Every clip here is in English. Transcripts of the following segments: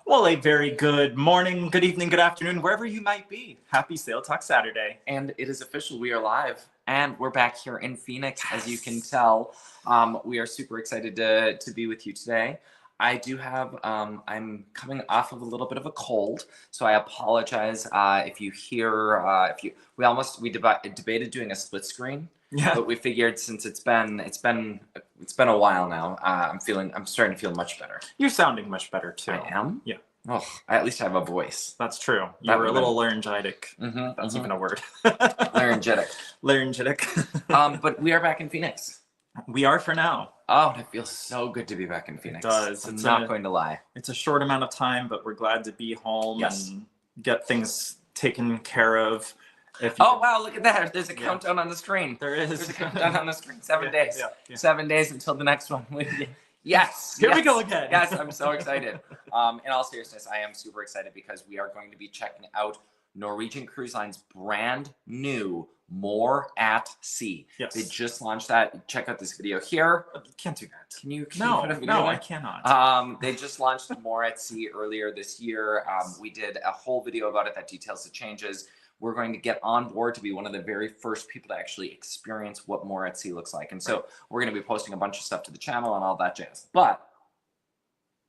Well, a very good morning, good evening, good afternoon, wherever you might be. Happy Sale Talk Saturday. And it is official. We are live. And we're back here in Phoenix, as you can tell. We are super excited to be with you today. I do have, I'm coming off of a little bit of a cold, so I apologize if you hear, we debated doing a split screen. Yeah. But we figured since it's been a while now, I'm starting to feel much better. You're sounding much better too. I am? Yeah. Oh, I at least have a voice. That's true. You were a little laryngitic. That's even a word. Laryngitic. Laryngitic. But we are back in Phoenix. We are for now. Oh, it feels so good to be back in Phoenix. It does. I'm not going to lie. It's a short amount of time, but we're glad to be home and get things taken care of. Oh, wow, look at that. There's a countdown on the screen. There is. There's a countdown on the screen. 7 days. Yeah. 7 days until the next one. Yes. Here we go again. Yes, I'm so excited. In all seriousness, I am super excited because we are going to be checking out Norwegian Cruise Line's brand new More at Sea. Yes. They just launched that. Check out this video here. Can't do that. Can you No, put a video I there? cannot. They just launched More at Sea earlier this year. We did a whole video about it that details the changes. We're going to get on board to be one of the very first people to actually experience what More at Sea looks like. And so we're going to be posting a bunch of stuff to the channel and all that jazz. But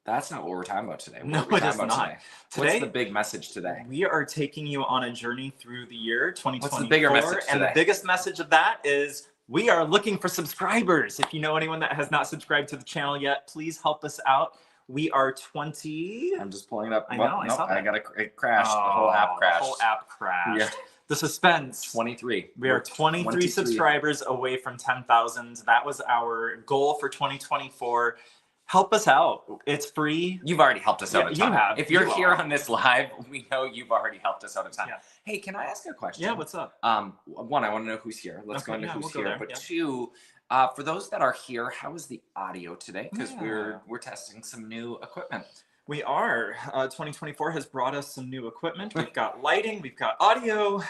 that's not what we're talking about today. No, it is not. Today, what's the big message today? We are taking you on a journey through the year 2024. What's the bigger message today? And the biggest message of that is we are looking for subscribers. If you know anyone that has not subscribed to the channel yet, please help us out. We are 20. I'm just pulling it up. I know, I saw that. I got it crashed. The whole app crashed. The whole app crashed. Yeah. The suspense. 23. We are 23 subscribers away from 10,000. That was our goal for 2024. Help us out. It's free. You've already helped us out a ton. You have. If you're here on this live, we know you've already helped us out a ton. Yeah. Hey, can I ask a question? Yeah, what's up? One, I want to know who's here. Let's go into who's here. But two, for those that are here, how is the audio today? Because we're testing some new equipment. We are. 2024 has brought us some new equipment. We've got lighting. We've got audio.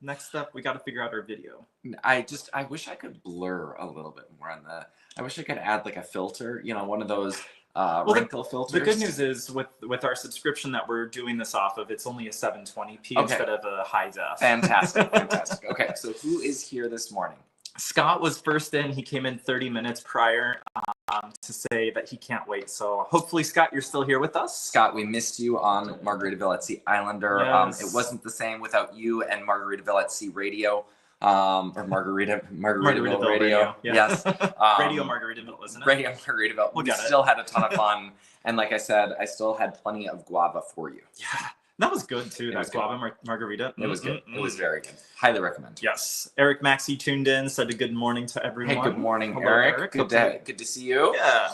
Next up, we got to figure out our video. I wish I could blur a little bit more on the. I wish I could add like a filter. You know, one of those wrinkle filters. The good news is with our subscription that we're doing this off of, it's only a 720p instead of a high def. Fantastic, fantastic. Okay, so who is here this morning? Scott was first in. He came in 30 minutes prior to say that he can't wait. So hopefully, Scott, you're still here with us. Scott, we missed you on Margaritaville at Sea Islander. Yes. It wasn't the same without you and Margaritaville at Sea Radio. Or Margaritaville Radio. Yes. Radio Margaritaville, isn't it? Radio Margaritaville. We still had a ton of fun. And like I said, I still had plenty of guava for you. Yeah. That was good too. That guava margarita. It was good. It was very good. Highly recommend. Yes. Eric Maxey tuned in, said a good morning to everyone. Hey, good morning, Hello, Eric. Good to see you. Yeah.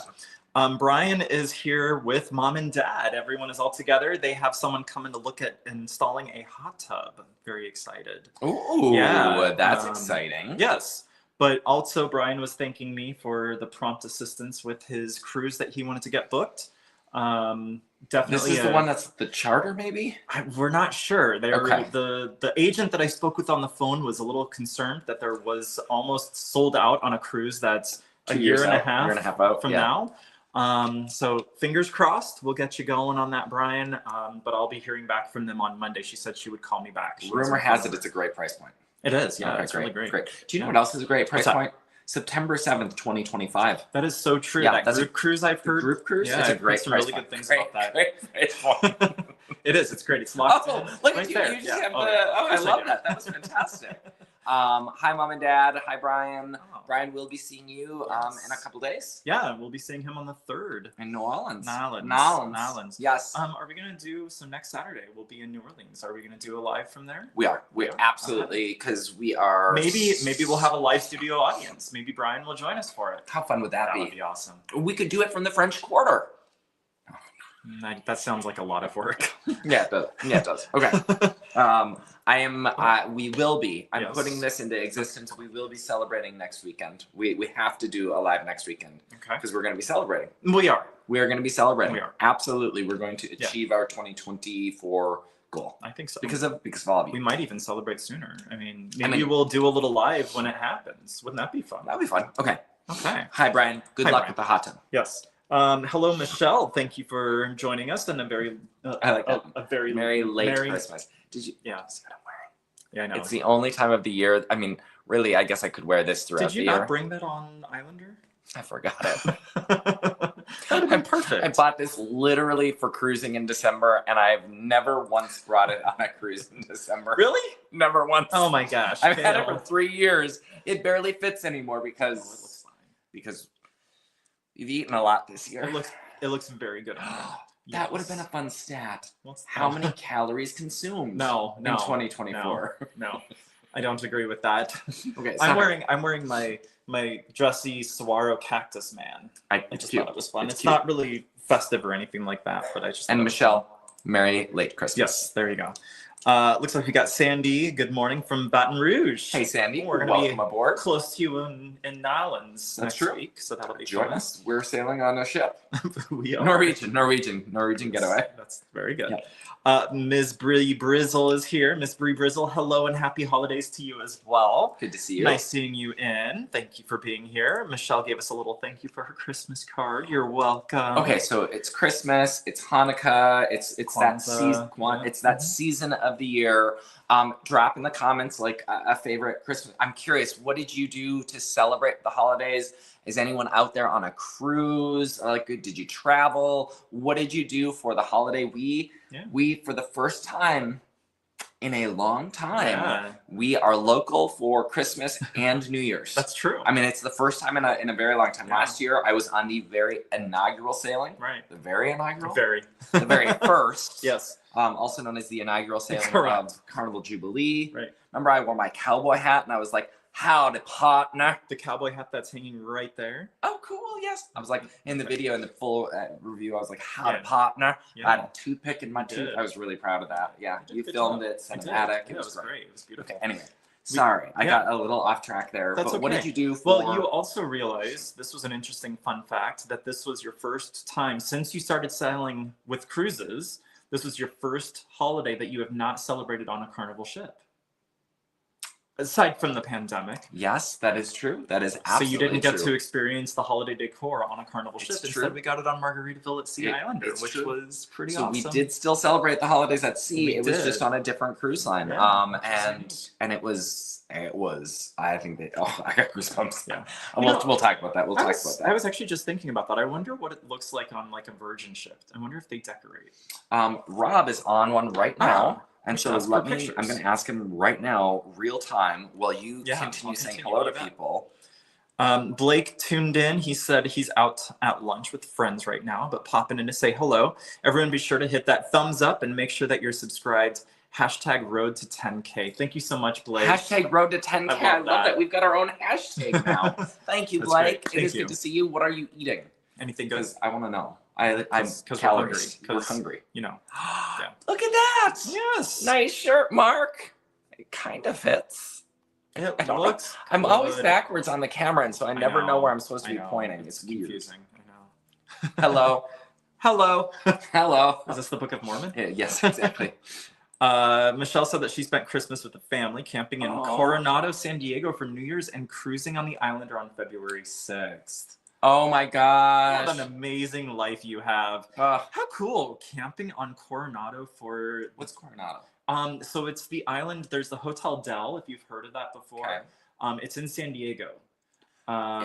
Brian is here with mom and dad. Everyone is all together. They have someone coming to look at installing a hot tub. I'm very excited. Ooh, yeah, that's exciting. Yes. But also Brian was thanking me for the prompt assistance with his cruise that he wanted to get booked. Definitely. This is the one that's the charter, maybe? We're not sure. The agent that I spoke with on the phone was a little concerned that there was almost sold out on a cruise that's a year and a half out from now. So fingers crossed, we'll get you going on that, Brian. But I'll be hearing back from them on Monday. She said she would call me back. Rumor has it it's a great price point. It is. Yeah, okay, it's really great. Do you know what else is a great price point? September 7th, 2025. That is so true. Yeah, that group cruise I've heard. Group cruise? Yeah, it's a great some price really point. good things about that. Great. It is. It's great. It's locked in. Look right at you. there. You just have I love that. That was fantastic. Hi, Mom and Dad. Hi, Brian. Oh. Brian, we'll be seeing you in a couple days. Yeah, we'll be seeing him on the 3rd. In New Orleans. Nolans. Yes. Are we going to do, so next Saturday, we'll be in New Orleans. Are we going to do a live from there? We are. We are absolutely, because we are. Maybe we'll have a live studio audience. Maybe Brian will join us for it. How fun would that be? That would be awesome. We could do it from the French Quarter. That sounds like a lot of work. Yeah, it does. Yeah, it does. Okay. We will be. I'm putting this into existence. We will be celebrating next weekend. We have to do a live next weekend. Okay. Because we're going to be celebrating. We are. We are going to be celebrating. We are. Absolutely. We're going to achieve our 2024 goal. I think so. Because of all of you. We might even celebrate sooner. Maybe we'll do a little live when it happens. Wouldn't that be fun? That'd be fun. Okay. Okay. Hi, Brian. Good luck with the hot tub. Yes. Hello, Michelle. Thank you for joining us and a very, I like that. a very Merry late Christmas. Did you? Yeah. See what I'm wearing? Yeah, I know. It's the only time of the year. I mean, really, I guess I could wear this throughout the year. Did you not bring that on Islander? I forgot it. That would have been perfect. I bought this literally for cruising in December, and I've never once brought it on a cruise in December. Really? Never once. Oh my gosh. I've had it for 3 years. It barely fits anymore because you've eaten a lot this year. It looks very good. That would have been a fun stat. How many calories consumed? In 2024. No, I don't agree with that. Okay, I'm wearing my dressy saguaro cactus man. I just thought it was fun. It's not really festive or anything like that, but I just. And Michelle, Merry late Christmas. Yes, there you go. Looks like we got Sandy. Good morning from Baton Rouge. Hey, Sandy. We're going to be aboard. Close to you in Nolans next week, so that'll be Join us. We're sailing on a ship. We are. Norwegian getaway. That's very good. Yeah. Ms. Bree Brizzle is here. Ms. Bree Brizzle, hello and happy holidays to you as well. Good to see you. Nice seeing you in. Thank you for being here. Michelle gave us a little thank you for her Christmas card. You're welcome. Okay, so it's Christmas, it's Hanukkah, it's that season. It's that season of the year. Drop in the comments like a favorite Christmas. I'm curious, what did you do to celebrate the holidays? Is anyone out there on a cruise? Like, did you travel? What did you do for the holiday? We for the first time in a long time, we are local for Christmas and New Year's. That's true. I mean, it's the first time in a very long time. Last year, I was on the very inaugural sailing. Right. The very inaugural? The very first. Yes. Also known as the inaugural sailing of Carnival Jubilee. Right. Remember, I wore my cowboy hat and I was like, howdy, partner. The cowboy hat that's hanging right there. Oh, cool. Yes. I was like, in the video, in the full review, I was like, howdy, partner. I had a toothpick in my tooth. I was really proud of that. Yeah. You filmed it, cinematic. It was great. It was beautiful. Okay, anyway. Sorry, I got a little off track there. That's but what did you do for... Well, you also realize, this was an interesting fun fact, that this was your first time, since you started sailing with cruises, this was your first holiday that you have not celebrated on a Carnival ship. Aside from the pandemic. Yes, that is true. That is absolutely true. So you didn't get to experience the holiday decor on a Carnival ship. Instead, we got it on Margaritaville at Sea Islander, which was pretty awesome. So we did still celebrate the holidays at sea. It was just on a different cruise line. And it was, I think I got goosebumps. Yeah. We'll talk about that. We'll talk about that. I was actually just thinking about that. I wonder what it looks like on like a Virgin ship. I wonder if they decorate. Rob is on one right now. And so I'm going to ask him right now, real time, while you continue saying hello to people. Blake tuned in. He said he's out at lunch with friends right now, but popping in to say hello. Everyone be sure to hit that thumbs up and make sure that you're subscribed. Hashtag road to 10K. Thank you so much, Blake. Hashtag road to 10K. I love that. We've got our own hashtag now. Thank you, Blake. It is good to see you. What are you eating? Anything good? Because I want to know. I'm calories. We're hungry. You know. Yeah. Look at that. Yes. Nice shirt, Mark. It kind of fits. It looks. I'm always backwards on the camera, and so I never know where I'm supposed to be pointing. It's confusing. I know. Hello. Hello. Hello. Is this the Book of Mormon? Yes, exactly. Michelle said that she spent Christmas with the family camping in Coronado, San Diego for New Year's and cruising on the Islander on February 6th. Oh my gosh. What an amazing life you have. How cool. Camping on Coronado for... What's Coronado? So it's the island. There's the Hotel Del, if you've heard of that before. Okay. It's in San Diego.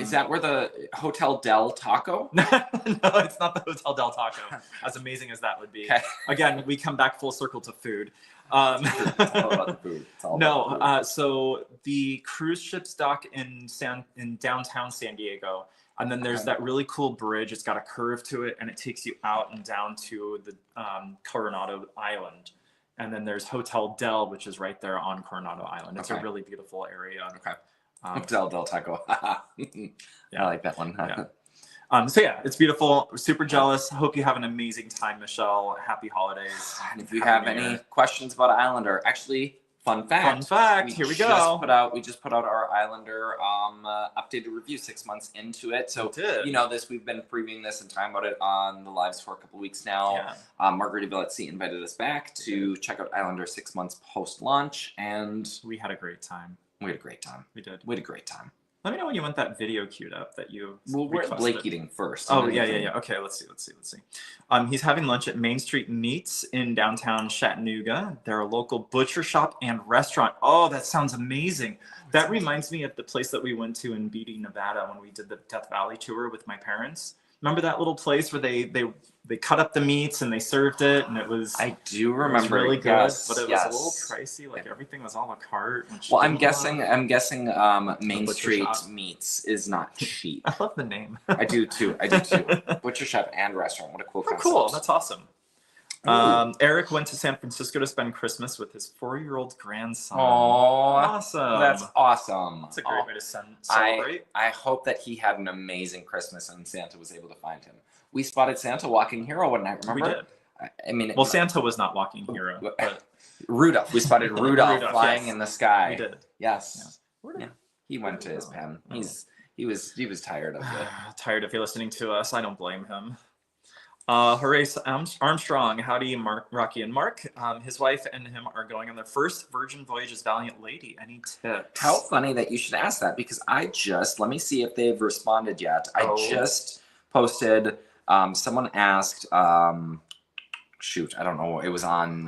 Is that where the Hotel Del Taco? No, it's not the Hotel Del Taco. As amazing as that would be. Okay. Again, we come back full circle to food. It's all about the food. It's all about the food. So the cruise ships dock in downtown San Diego. And then there's that really cool bridge. It's got a curve to it, and it takes you out and down to the Coronado Island. And then there's Hotel Del, which is right there on Coronado Island. It's a really beautiful area. Okay. Hotel Del Taco. I like that one. So yeah, it's beautiful. Super jealous. Hope you have an amazing time, Michelle. Happy holidays. And if you have any questions about Islander, actually, fun fact. Here we go. We just put out our Islander updated review 6 months into it. So you know this. We've been previewing this and talking about it on the lives for a couple weeks now. Margaritaville at Sea invited us back to check out Islander 6 months post-launch, and we had a great time. We had a great time. We did. We had a great time. Let me know when you want that video queued up that you we're at Blake eating first. Oh, yeah. Okay, let's see. He's having lunch at Main Street Meats in downtown Chattanooga. They're a local butcher shop and restaurant. Oh, that sounds amazing. That reminds me of the place that we went to in Beatty, Nevada when we did the Death Valley tour with my parents. Remember that little place where they cut up the meats and they served it, and it was I do remember. It was really good, yes, but it was a little pricey. Like everything was a la carte. Well, I'm guessing Main Street Meats is not cheap. I love the name. I do too. Butcher shop and restaurant. What a cool concept. Cool. That's awesome. Eric went to San Francisco to spend Christmas with his 4-year-old grandson. Oh, awesome. That's awesome. That's a great way to celebrate. I hope that he had an amazing Christmas and Santa was able to find him. We spotted Santa walking hero one night, remember? We did. I mean, well, Santa was not walking hero, but Rudolph. We spotted Rudolph flying in the sky. We did. Yes. Yeah. He went to his pen. He was tired of it. Tired of you listening to us. I don't blame him. Horace Armstrong, howdy, Rocky and Mark. His wife and him are going on their first Virgin Voyage as Valiant Lady. Any tips? How funny that you should ask that, because let me see if they've responded yet. I just posted, someone asked, shoot, I don't know, it was on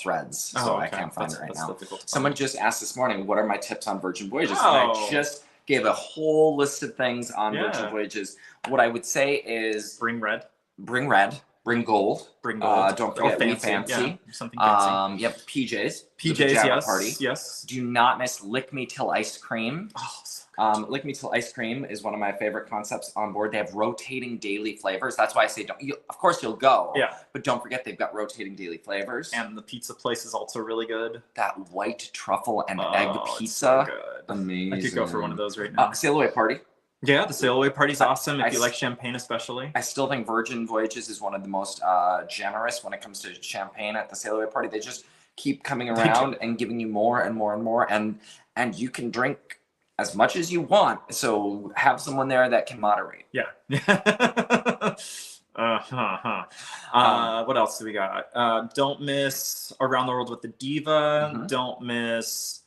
Threads, so I can't find it right now. Someone just asked this morning, what are my tips on Virgin Voyages? And I just gave a whole list of things on Virgin Voyages. What I would say is... Bring red. Bring red. Bring gold. Bring gold. Don't forget fancy. Yeah, something fancy. Yep, PJs. PJs, yes. Party. Yes. Do not miss Lick Me Till Ice Cream. Oh, so Lick Me Till Ice Cream is one of my favorite concepts on board. They have rotating daily flavors. That's why I say of course you'll go. Yeah. But don't forget they've got rotating daily flavors. And the pizza place is also really good. That white truffle and egg pizza. It's so good. Amazing. I could go for one of those right now. Sail Away Party. Yeah, the Sail Away Party's awesome if you like champagne especially. I still think Virgin Voyages is one of the most generous when it comes to champagne at the Sail Away Party. They just keep coming around and giving you more and more and more, and you can drink as much as you want. So have someone there that can moderate. Yeah. What else do we got? Don't miss Around the World with the Diva. Mm-hmm. Don't miss...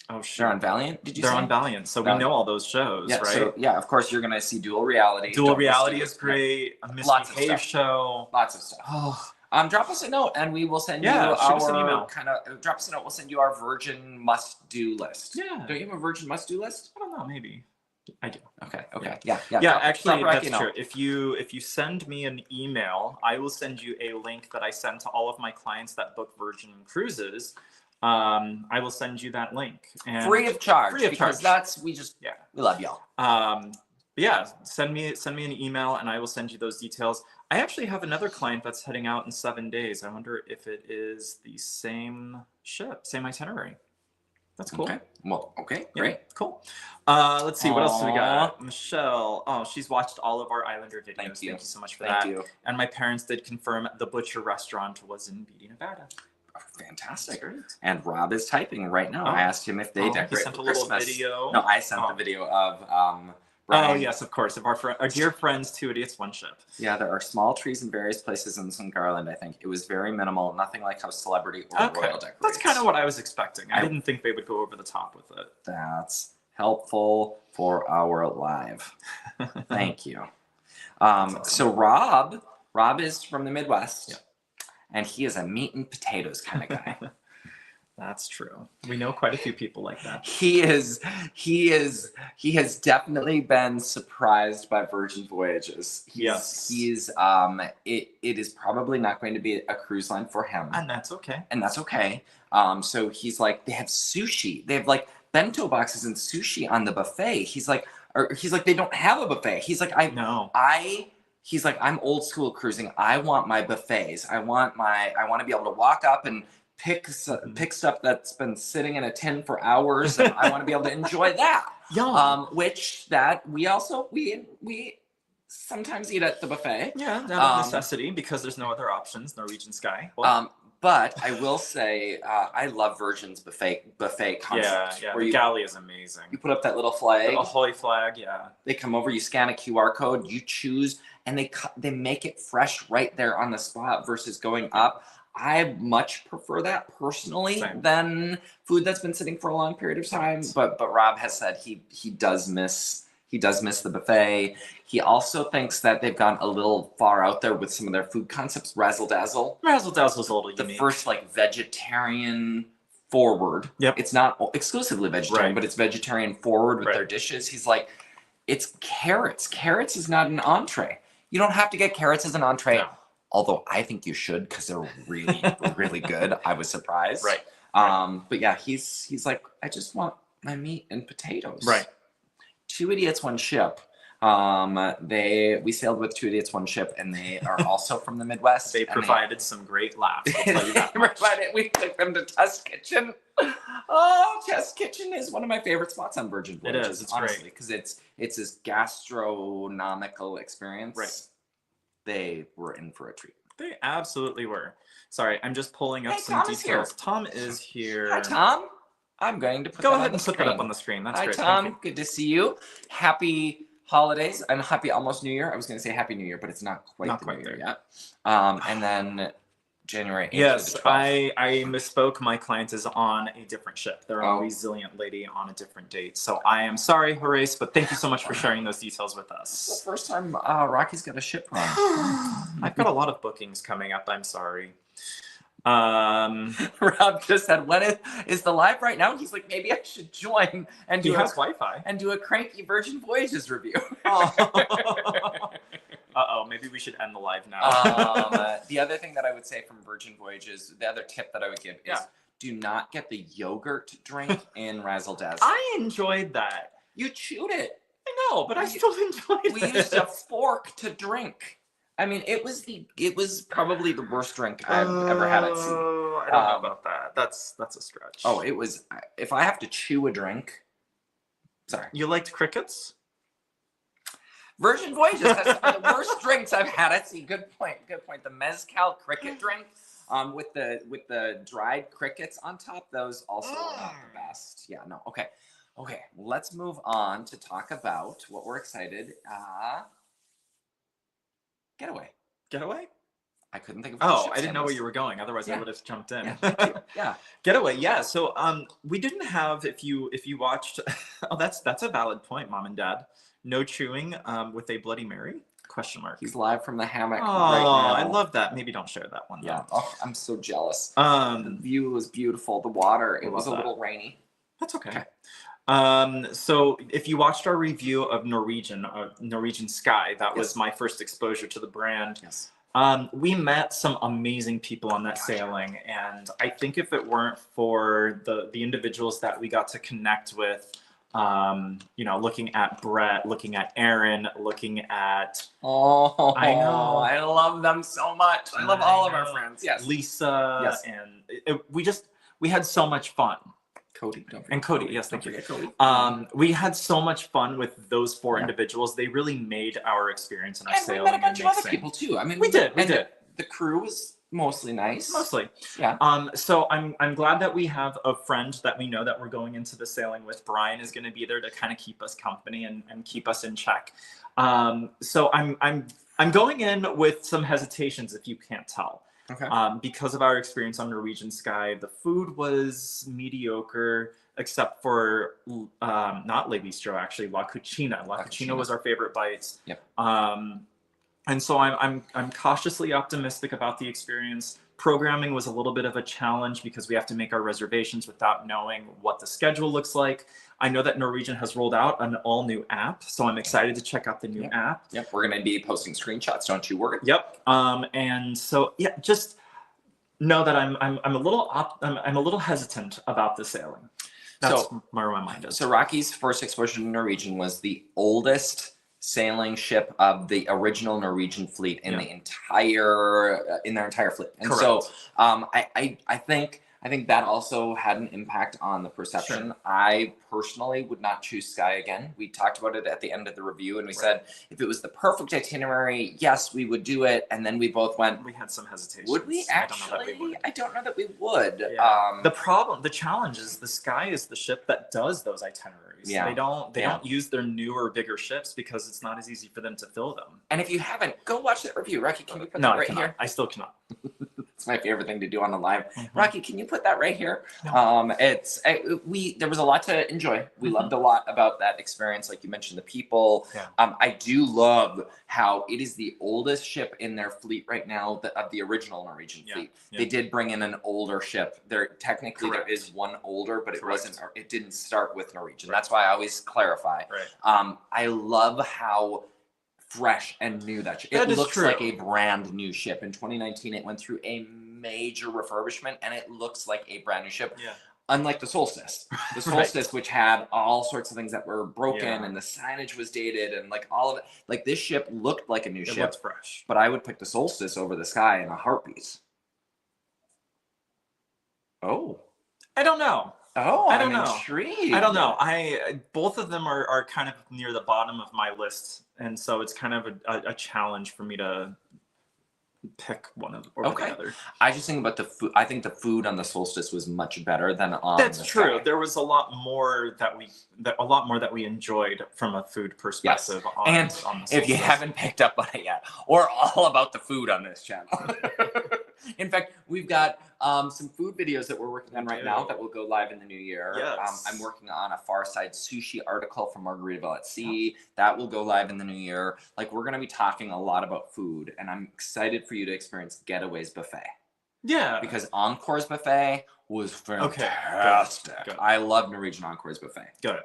Oh, shit. They're on Valiant, did you say? They're on Valiant, so we know all those shows, right? So, yeah, of course, you're going to see Dual Reality. Dual Reality is great. A Misbehave show. Lots of stuff. Oh. Drop us a note, and we will send you shoot us an email. Drop us a note, we'll send you our Virgin must-do list. Yeah. Don't you have a Virgin must-do list? I don't know, maybe. I do. Okay. Yeah. Actually, that's true. If you send me an email, I will send you a link that I send to all of my clients that book Virgin Cruises. I will send you that link. And free of charge. We love y'all. Yeah, send me an email and I will send you those details. I actually have another client that's heading out in 7 days. I wonder if it is the same ship, same itinerary. That's cool. Okay. Well, great. Cool. Let's see, what else do we got? Michelle. Oh, she's watched all of our Islander videos. Thank you so much for that. Thank you. And my parents did confirm the Butcher restaurant was in Beatty, Nevada. Fantastic. And Rob is typing right now. I asked him if they decorate for Christmas. Video. No, I sent the video of Brian. Oh, yes, of course. Of our dear friends, Two Idiots, One Ship. Yeah, there are small trees in various places in some garland, I think. It was very minimal, nothing like how celebrity or royal decorates. That's kind of what I was expecting. I didn't think they would go over the top with it. That's helpful for our live. Thank you. Awesome. So Rob is from the Midwest. Yeah. And he is a meat and potatoes kind of guy. That's true. We know quite a few people like that. He has definitely been surprised by Virgin Voyages. Yes. It is probably not going to be a cruise line for him. And that's okay. So he's like, they have sushi. They have like bento boxes and sushi on the buffet. He's like, they don't have a buffet. He's like, He's like, I'm old school cruising. I want my buffets. I want to be able to walk up and pick stuff that's been sitting in a tin for hours, and I want to be able to enjoy that. Yum. We sometimes eat at the buffet. Yeah, out of necessity because there's no other options. Norwegian Sky. Well, but I will say, I love Virgin's buffet concept. Yeah. The galley is amazing. You put up that little flag. The Ahoy flag, yeah. They come over, you scan a QR code, you choose, and they make it fresh right there on the spot versus going up. I much prefer that personally than food that's been sitting for a long period of time. But Rob has said he does miss the buffet. He also thinks that they've gone a little far out there with some of their food concepts. Razzle Dazzle. Razzle Dazzle's a little the unique. First like vegetarian forward. Yep. It's not exclusively vegetarian, but it's vegetarian forward with their dishes. He's like, it's carrots. Carrots is not an entree. You don't have to get carrots as an entree. No. Although I think you should, because they're really, really good. I was surprised. Right. But yeah, he's like, I just want my meat and potatoes. Right. Two Idiots, One Ship. We sailed with Two Idiots, One Ship, and they are also from the Midwest. They provided some great laughs. I'll tell you that we took them to Test Kitchen. Oh, Test Kitchen is one of my favorite spots on Virgin Voyages. It is. It's honestly, great because it's this gastronomical experience. Right. They were in for a treat. They absolutely were. Sorry, I'm just pulling up some Tom details. Is here. Tom is here. Hi, Tom. I'm going to go ahead and put that up on the screen. That's great. Hi, Tom. Good to see you. Happy holidays and happy almost New Year. I was going to say Happy New Year, but it's not quite New Year yet. And then January 8th. Yes, I misspoke. My client is on a different ship. They're a resilient lady on a different date. So I am sorry, Horace, but thank you so much for sharing those details with us. It's the first time Rocky's got a ship run. I've got a lot of bookings coming up. I'm sorry. Rob just said, when is the live right now? He's like, maybe I should join and do Wi-Fi and do a cranky Virgin Voyages review. Uh-oh, maybe we should end the live now. The other thing that I would say from Virgin Voyages, the other tip that I would give is do not get the yogurt drink in Razzle Dazzle. I enjoyed that. You chewed it. I know, but I still enjoyed it. We used a fork to drink. I mean, it was probably the worst drink I've ever had at sea. I don't know about that. That's a stretch. Oh, it was. If I have to chew a drink, sorry. You liked crickets? Virgin Voyages has some of the worst drinks I've had at sea. Good point. Good point. The mezcal cricket drink, with the dried crickets on top. Those also are not the best. Yeah. No. Okay. Okay. Let's move on to talk about what we're excited. Getaway. Getaway? I couldn't think of. Oh, I didn't know where you were going. Otherwise, I would have jumped in. Yeah. Getaway. Yeah. So, we didn't have. If you watched, oh, that's a valid point, Mom and Dad. No chewing, with a Bloody Mary? Question mark. He's live from the hammock right now. I love that. Maybe don't share that one. Yeah. Oh, I'm so jealous. The view was beautiful. The water. It was a little rainy. That's okay. So if you watched our review of Norwegian Sky, that was my first exposure to the brand. Yes. We met some amazing people on that sailing, and I think if it weren't for the individuals that we got to connect with, looking at Brett, looking at Aaron, looking at I know, I love them so much. I love all of our friends. Yes. Lisa. Yes. And we had so much fun. Cody. Cody, yes, thank you. Cody. We had so much fun with those four individuals. They really made our experience and our sailing. We met a bunch of other people too. I mean, we did. The crew was mostly nice. Mostly. Yeah. So I'm glad that we have a friend that we know that we're going into the sailing with. Brian is going to be there to kind of keep us company and keep us in check. So I'm going in with some hesitations, if you can't tell. Okay. Because of our experience on Norwegian Sky, the food was mediocre, except for not Le Bistro, actually, La Cucina. La Cucina was our favorite bites. Yep. And so I'm cautiously optimistic about the experience. Programming was a little bit of a challenge because we have to make our reservations without knowing what the schedule looks like. I know that Norwegian has rolled out an all-new app, so I'm excited to check out the new app. Yep, we're going to be posting screenshots, don't you worry. Yep. And so just know that I'm a little hesitant about the sailing. That's where my mind is. So Rocky's first exposure to Norwegian was the oldest sailing ship of the original Norwegian fleet in their entire fleet. And correct. So I think that also had an impact on the perception. Sure. I personally would not choose Sky again. We talked about it at the end of the review, and we said if it was the perfect itinerary, yes, we would do it. And then we both went. We had some hesitations. Would we actually? I don't know that we would. Yeah. The challenge is the Sky is the ship that does those itineraries. Yeah. They don't use their newer, bigger ships because it's not as easy for them to fill them. And if you haven't, go watch that review. Rocky, can we put that right here? I still cannot. It's my favorite thing to do on the live. Rocky, can you put that right here? No. There was a lot to enjoy. We loved a lot about that experience. Like you mentioned, the people. Yeah. I do love how it is the oldest ship in their fleet right now of the original Norwegian fleet. They did bring in an older ship. There is one older, but it didn't start with Norwegian. That's why I always clarify. I love how fresh and new that ship. It looks like a brand new ship. In 2019, it went through a major refurbishment, and it looks like a brand new ship. Yeah. Unlike the Solstice. The Solstice, which had all sorts of things that were broken, and the signage was dated, and like all of it. Like this ship looked like a new ship. It looks fresh. But I would pick the Solstice over the Sky in a heartbeat. Oh. I don't know. Oh, I don't know. Intrigued. I don't know. Both of them are kind of near the bottom of my list, and so it's kind of a challenge for me to pick one over the other. I just think about the food. I think the food on the Solstice was much better than on That's the true. Sky. There was a lot more that we enjoyed from a food perspective. Yes. On And the Solstice. if you haven't picked up on it yet, we're all about the food on this channel. In fact, we've got some food videos that we're working on right now that will go live in the new year. Yes. I'm working on a Far Side sushi article from Margaritaville at Sea. That will go live in the new year. Like, we're going to be talking a lot about food, and I'm excited for you to experience Getaway's Buffet. Yeah. Because Encore's Buffet was fantastic. Good. I love Norwegian Encore's Buffet. Good.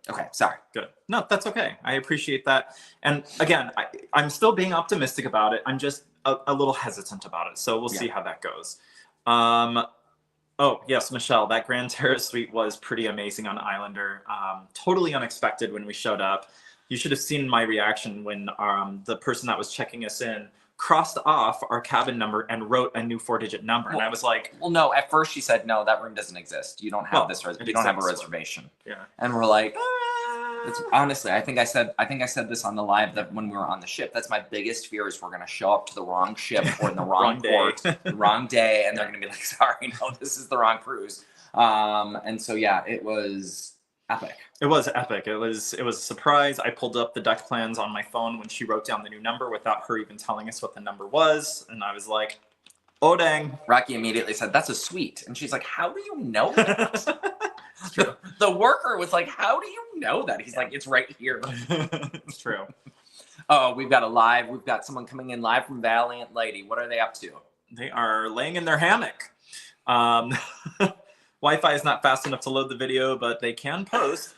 Okay, sorry. Good. No, that's okay. I appreciate that. And again, I'm still being optimistic about it. I'm just a little hesitant about it. So we'll see how that goes. Oh, yes, Michelle, that Grand Terrace suite was pretty amazing on Islander. Totally unexpected when we showed up. You should have seen my reaction when the person that was checking us in crossed off our cabin number and wrote a new 4-digit number. And I was like, well, no, at first she said, no, that room doesn't exist. You don't have you don't have a reservation. Yeah. And we're like, honestly, I think I said this on the live that when we were on the ship, that's my biggest fear is we're going to show up to the wrong ship or in the wrong port, the wrong day. And they're going to be like, sorry, no, this is the wrong cruise. And so, yeah, it was epic. It was epic. It was a surprise. I pulled up the deck plans on my phone when she wrote down the new number without her even telling us what the number was. And I was like, oh, dang. Rocky immediately said, that's a suite. And she's like, how do you know that? The worker was like, how do you know that? He's like, it's right here. It's true. Oh, we've got someone coming in live from Valiant Lady. What are they up to? They are laying in their hammock. Wi-Fi is not fast enough to load the video, but they can post.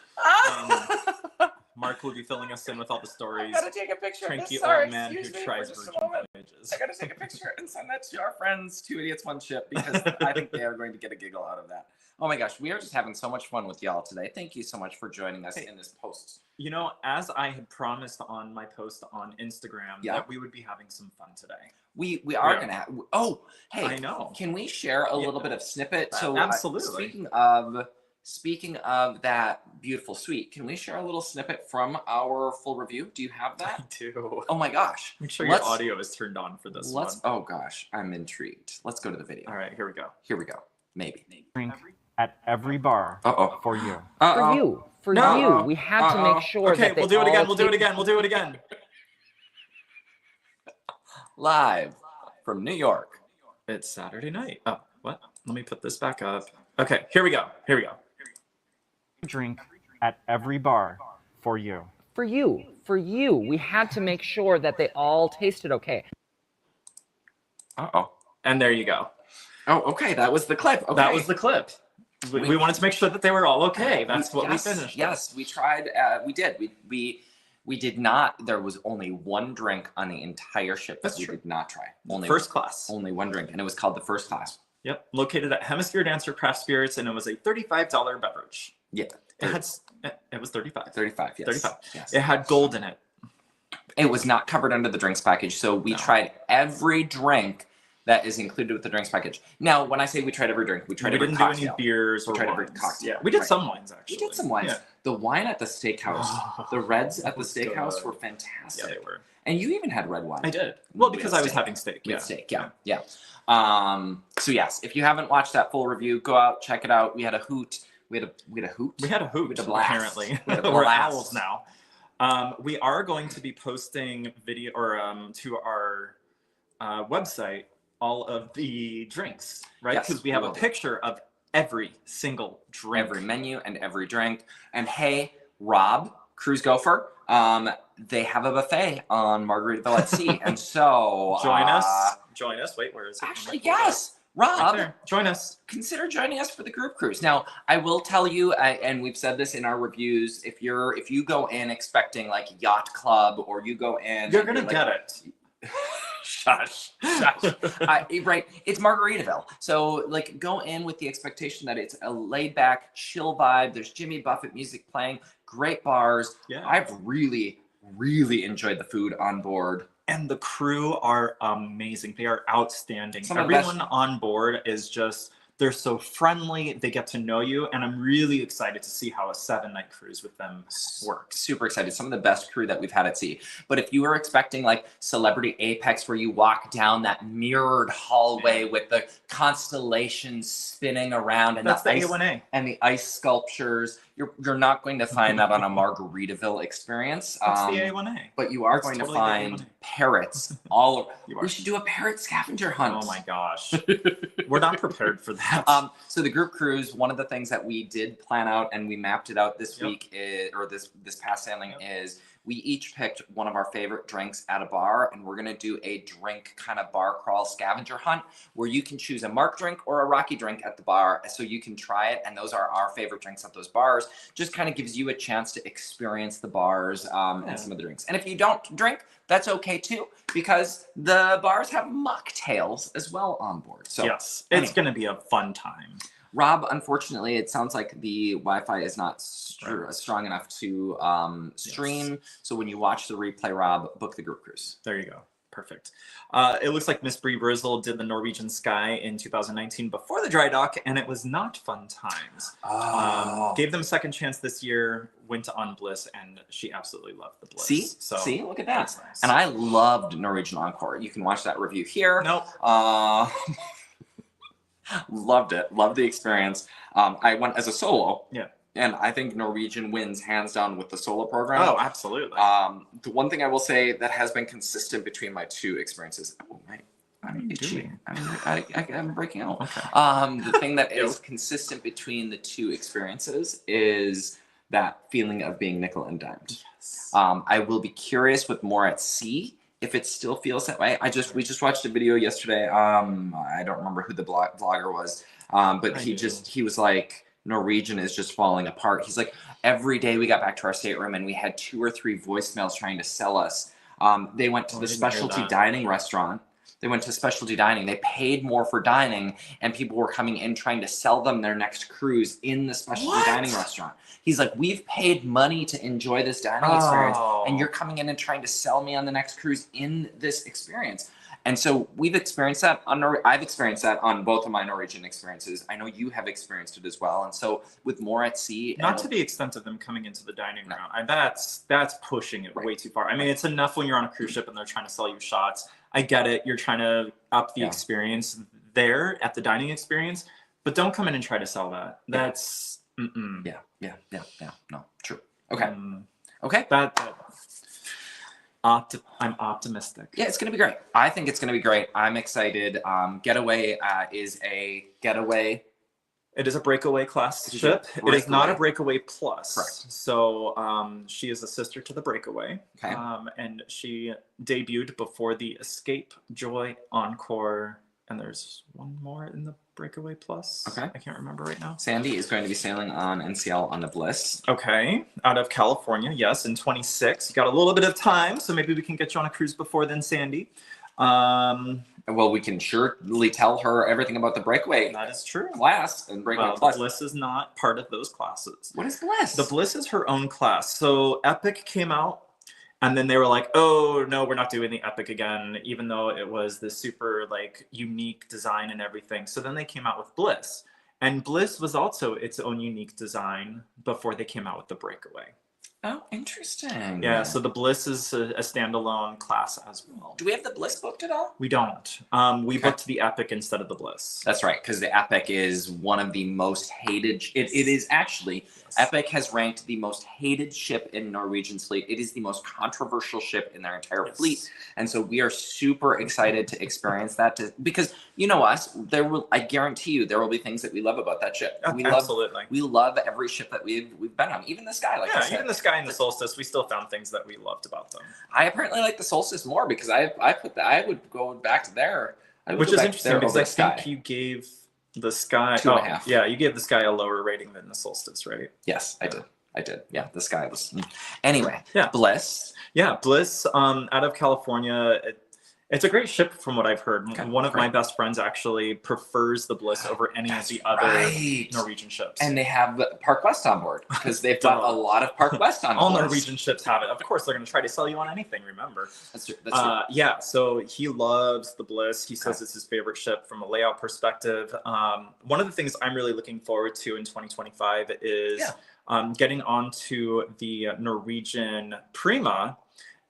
Mark will be filling us in with all the stories. I gotta take a picture. Cranky old man who tries virgin voyages. I gotta take a picture and send that to our friends, 2 Idiots, 1 Ship, because I think they are going to get a giggle out of that. Oh my gosh, we are just having so much fun with y'all today. Thank you so much for joining us in this post. You know, as I had promised on my post on Instagram, that we would be having some fun today. We are gonna have, hey, I know. Can we share a little bit of snippet? So absolutely. Speaking of that beautiful suite, can we share a little snippet from our full review? Do you have that? I do. Oh my gosh. Make sure your audio is turned on for this one. Oh gosh, I'm intrigued. Let's go to the video. All right, here we go. Maybe. Drink at every bar for you. For you. We have to make sure that we'll do it again. Live from New York. It's Saturday night. Oh, what? Let me put this back up. Okay, here we go. Drink at every bar for you. For you. We had to make sure that they all tasted okay. And there you go. Oh, okay. That was the clip. Okay. That was the clip. We wanted to make sure that they were all okay. That's what we finished. Yes, we tried. We did. We did not. There was only one drink on the entire ship that we did not try. Only first class. Only one drink, and it was called the First Class. Yep. Located at Hemisphere Dancer Craft Spirits, and it was a $35 beverage. Yeah. It was 35. 35. Yes. 35. Yes. It had gold in it. It was not covered under the drinks package, so we tried every drink that is included with the drinks package. Now, when I say we tried every drink, we tried every cocktail. We didn't do any beers or tried wines. Every cocktail. Yeah, we did some wines, actually. We did some wines. Yeah. The wine at the steakhouse, the reds at the steakhouse were fantastic. Yeah, they were. And you even had red wine. I did. Well, because I was having steak. Yeah. Steak, yeah. So yes, if you haven't watched that full review, go out, check it out. We had a hoot. We had a hoot. We had a hoot, apparently. We're owls now. We are going to be posting video to our website all of the drinks, right? Because we have a picture of every single drink. Every menu and every drink. And hey, Rob, Cruise Gopher, they have a buffet on Margaritaville at Sea. And so... Join us. Wait, where is it? Actually, yes. Rob, right, join us. Consider joining us for the group cruise. Now, I will tell you, and we've said this in our reviews, if you go in expecting like Yacht Club, or you go in... You're going to get it. Shush. Right, it's Margaritaville. So like go in with the expectation that it's a laid back, chill vibe. There's Jimmy Buffett music playing, great bars. Yeah. I've really, really enjoyed the food on board. And the crew are amazing. They are outstanding. Everyone on board is just, they're so friendly. They get to know you. And I'm really excited to see how a 7-night cruise with them works. Super excited. Some of the best crew that we've had at sea. But if you were expecting like Celebrity Apex, where you walk down that mirrored hallway with the constellations spinning around and that's the ice, A1A. And the ice sculptures, you're not going to find that on a Margaritaville experience. That's the A1A. But you are going to find parrots all over. We should do a parrot scavenger hunt. Oh my gosh. We're not prepared for that. So the group cruise, one of the things that we did plan out and we mapped it out this week this past sailing is we each picked one of our favorite drinks at a bar, and we're going to do a drink kind of bar crawl scavenger hunt where you can choose a Mark drink or a Rocky drink at the bar so you can try it. And those are our favorite drinks at those bars. Just kind of gives you a chance to experience the bars and some of the drinks. And if you don't drink, that's okay too, because the bars have mocktails as well on board. So yes, it's going to be a fun time. Rob, unfortunately, it sounds like the Wi-Fi is not strong enough to stream. Yes. So when you watch the replay, Rob, book the group cruise. There you go. Perfect. It looks like Miss Brie Brizzle did the Norwegian Sky in 2019 before the dry dock, and it was not fun times. Gave them a second chance this year, went on Bliss, and she absolutely loved the Bliss. See, look at that. Nice. And I loved Norwegian Encore. You can watch that review here. Nope. Loved it. Loved the experience. I went as a solo. Yeah. And I think Norwegian wins hands down with the solo program. Oh, absolutely. The one thing I will say that has been consistent between my two experiences. Oh, I'm itchy. I'm breaking out. Okay. The thing that is consistent between the two experiences is that feeling of being nickel and dimed. Yes. I will be curious with more at sea if it still feels that way. We just watched a video yesterday. I don't remember who the vlogger was, but he was like, Norwegian is just falling apart. He's like, every day we got back to our stateroom and we had 2 or 3 voicemails trying to sell us. They went to the specialty dining restaurant. They went to specialty dining. They paid more for dining, and people were coming in trying to sell them their next cruise in the specialty dining restaurant. He's like, we've paid money to enjoy this dining experience, and you're coming in and trying to sell me on the next cruise in this experience. And so we've experienced that I've experienced that on both of my Norwegian experiences. I know you have experienced it as well. And so with more at sea, not to the extent of them coming into the dining room. That's pushing it way too far. I mean, it's enough when you're on a cruise ship and they're trying to sell you shots. I get it. You're trying to up the experience there at the dining experience, but don't come in and try to sell that. That's no, true. Okay. Okay. I'm optimistic. Yeah, it's going to be great. I think it's going to be great. I'm excited. Getaway is a getaway. It is a breakaway class ship. It is not a breakaway plus. Correct. So she is a sister to the breakaway. Okay. And she debuted before the Escape, Joy, Encore, and there's one more in the breakaway plus. Okay. I can't remember right now. Sandy is going to be sailing on NCL on the Bliss. Okay. Out of California, yes, in 26. You got a little bit of time, so maybe we can get you on a cruise before then, Sandy. Well, we can surely tell her everything about the breakaway. That is true. Class and breakaway plus. The Bliss is not part of those classes. What is Bliss? The Bliss is her own class. So Epic came out, and then they were like, oh, no, we're not doing the Epic again, even though it was this super like unique design and everything. So then they came out with Bliss. And Bliss was also its own unique design before they came out with the Breakaway. Oh, interesting. Yeah, so the Bliss is a standalone class as well. Do we have the Bliss booked at all? We don't. We booked the Epic instead of the Bliss. That's right, because the Epic is one of the most hated. It is actually, Epic has ranked the most hated ship in Norwegian's fleet. It is the most controversial ship in their entire fleet. And so we are super excited to experience that because you know us, I guarantee you there will be things that we love about that ship. Absolutely. We love every ship that we've been on, even the Sky, like I said. Even the Sky and the Solstice, we still found things that we loved about them. I apparently like the Solstice more because I would go back to there. Which is interesting because I think you gave the Sky 2.5. Yeah, you gave the Sky a lower rating than the Solstice, right? Yes, I did. Yeah, the Sky was. Anyway, yeah, Bliss. Yeah, Bliss. Out of California. It's a great ship from what I've heard. Okay, one of my best friends actually prefers the Bliss over any of the other Norwegian ships. And they have Park West on board because they've got a lot of Park West on All Norwegian ships have it. Of course, they're going to try to sell you on anything, remember. That's true. That's true. Yeah, so he loves the Bliss. He says it's his favorite ship from a layout perspective. One of the things I'm really looking forward to in 2025 is getting onto the Norwegian Prima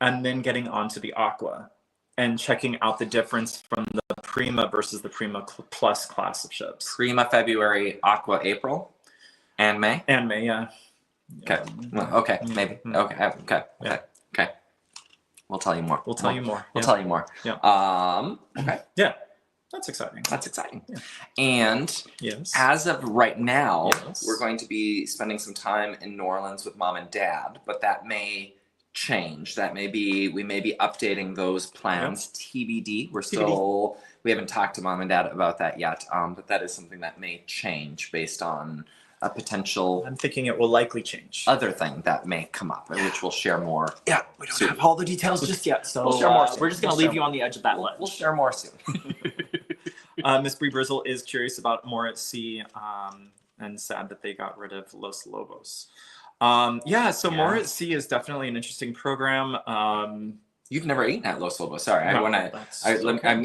and then getting onto the Aqua, and checking out the difference from the Prima versus the Prima Plus class of ships. Prima February, Aqua April, and May? And May, yeah. Okay. Okay, maybe. Okay. We'll tell you more. We'll tell you more. We'll tell you more. Yeah. Okay. Yeah. That's exciting. That's exciting. Yeah. And as of right now, we're going to be spending some time in New Orleans with Mom and Dad, but that may change. We may be updating those plans. TBD. We haven't talked to Mom and Dad about that yet, but that is something that may change based on a potential. I'm thinking it will likely change. Other thing that may come up, which we'll share more. Yeah, we don't have all the details just yet, so we'll share more soon. We're just going to leave you on the edge of that ledge. We'll share more soon. Miss Brie Brizzle is curious about more at sea, and sad that they got rid of Los Lobos. More at Sea is definitely an interesting program. You've never eaten at Los Lobos. Sorry, I'm going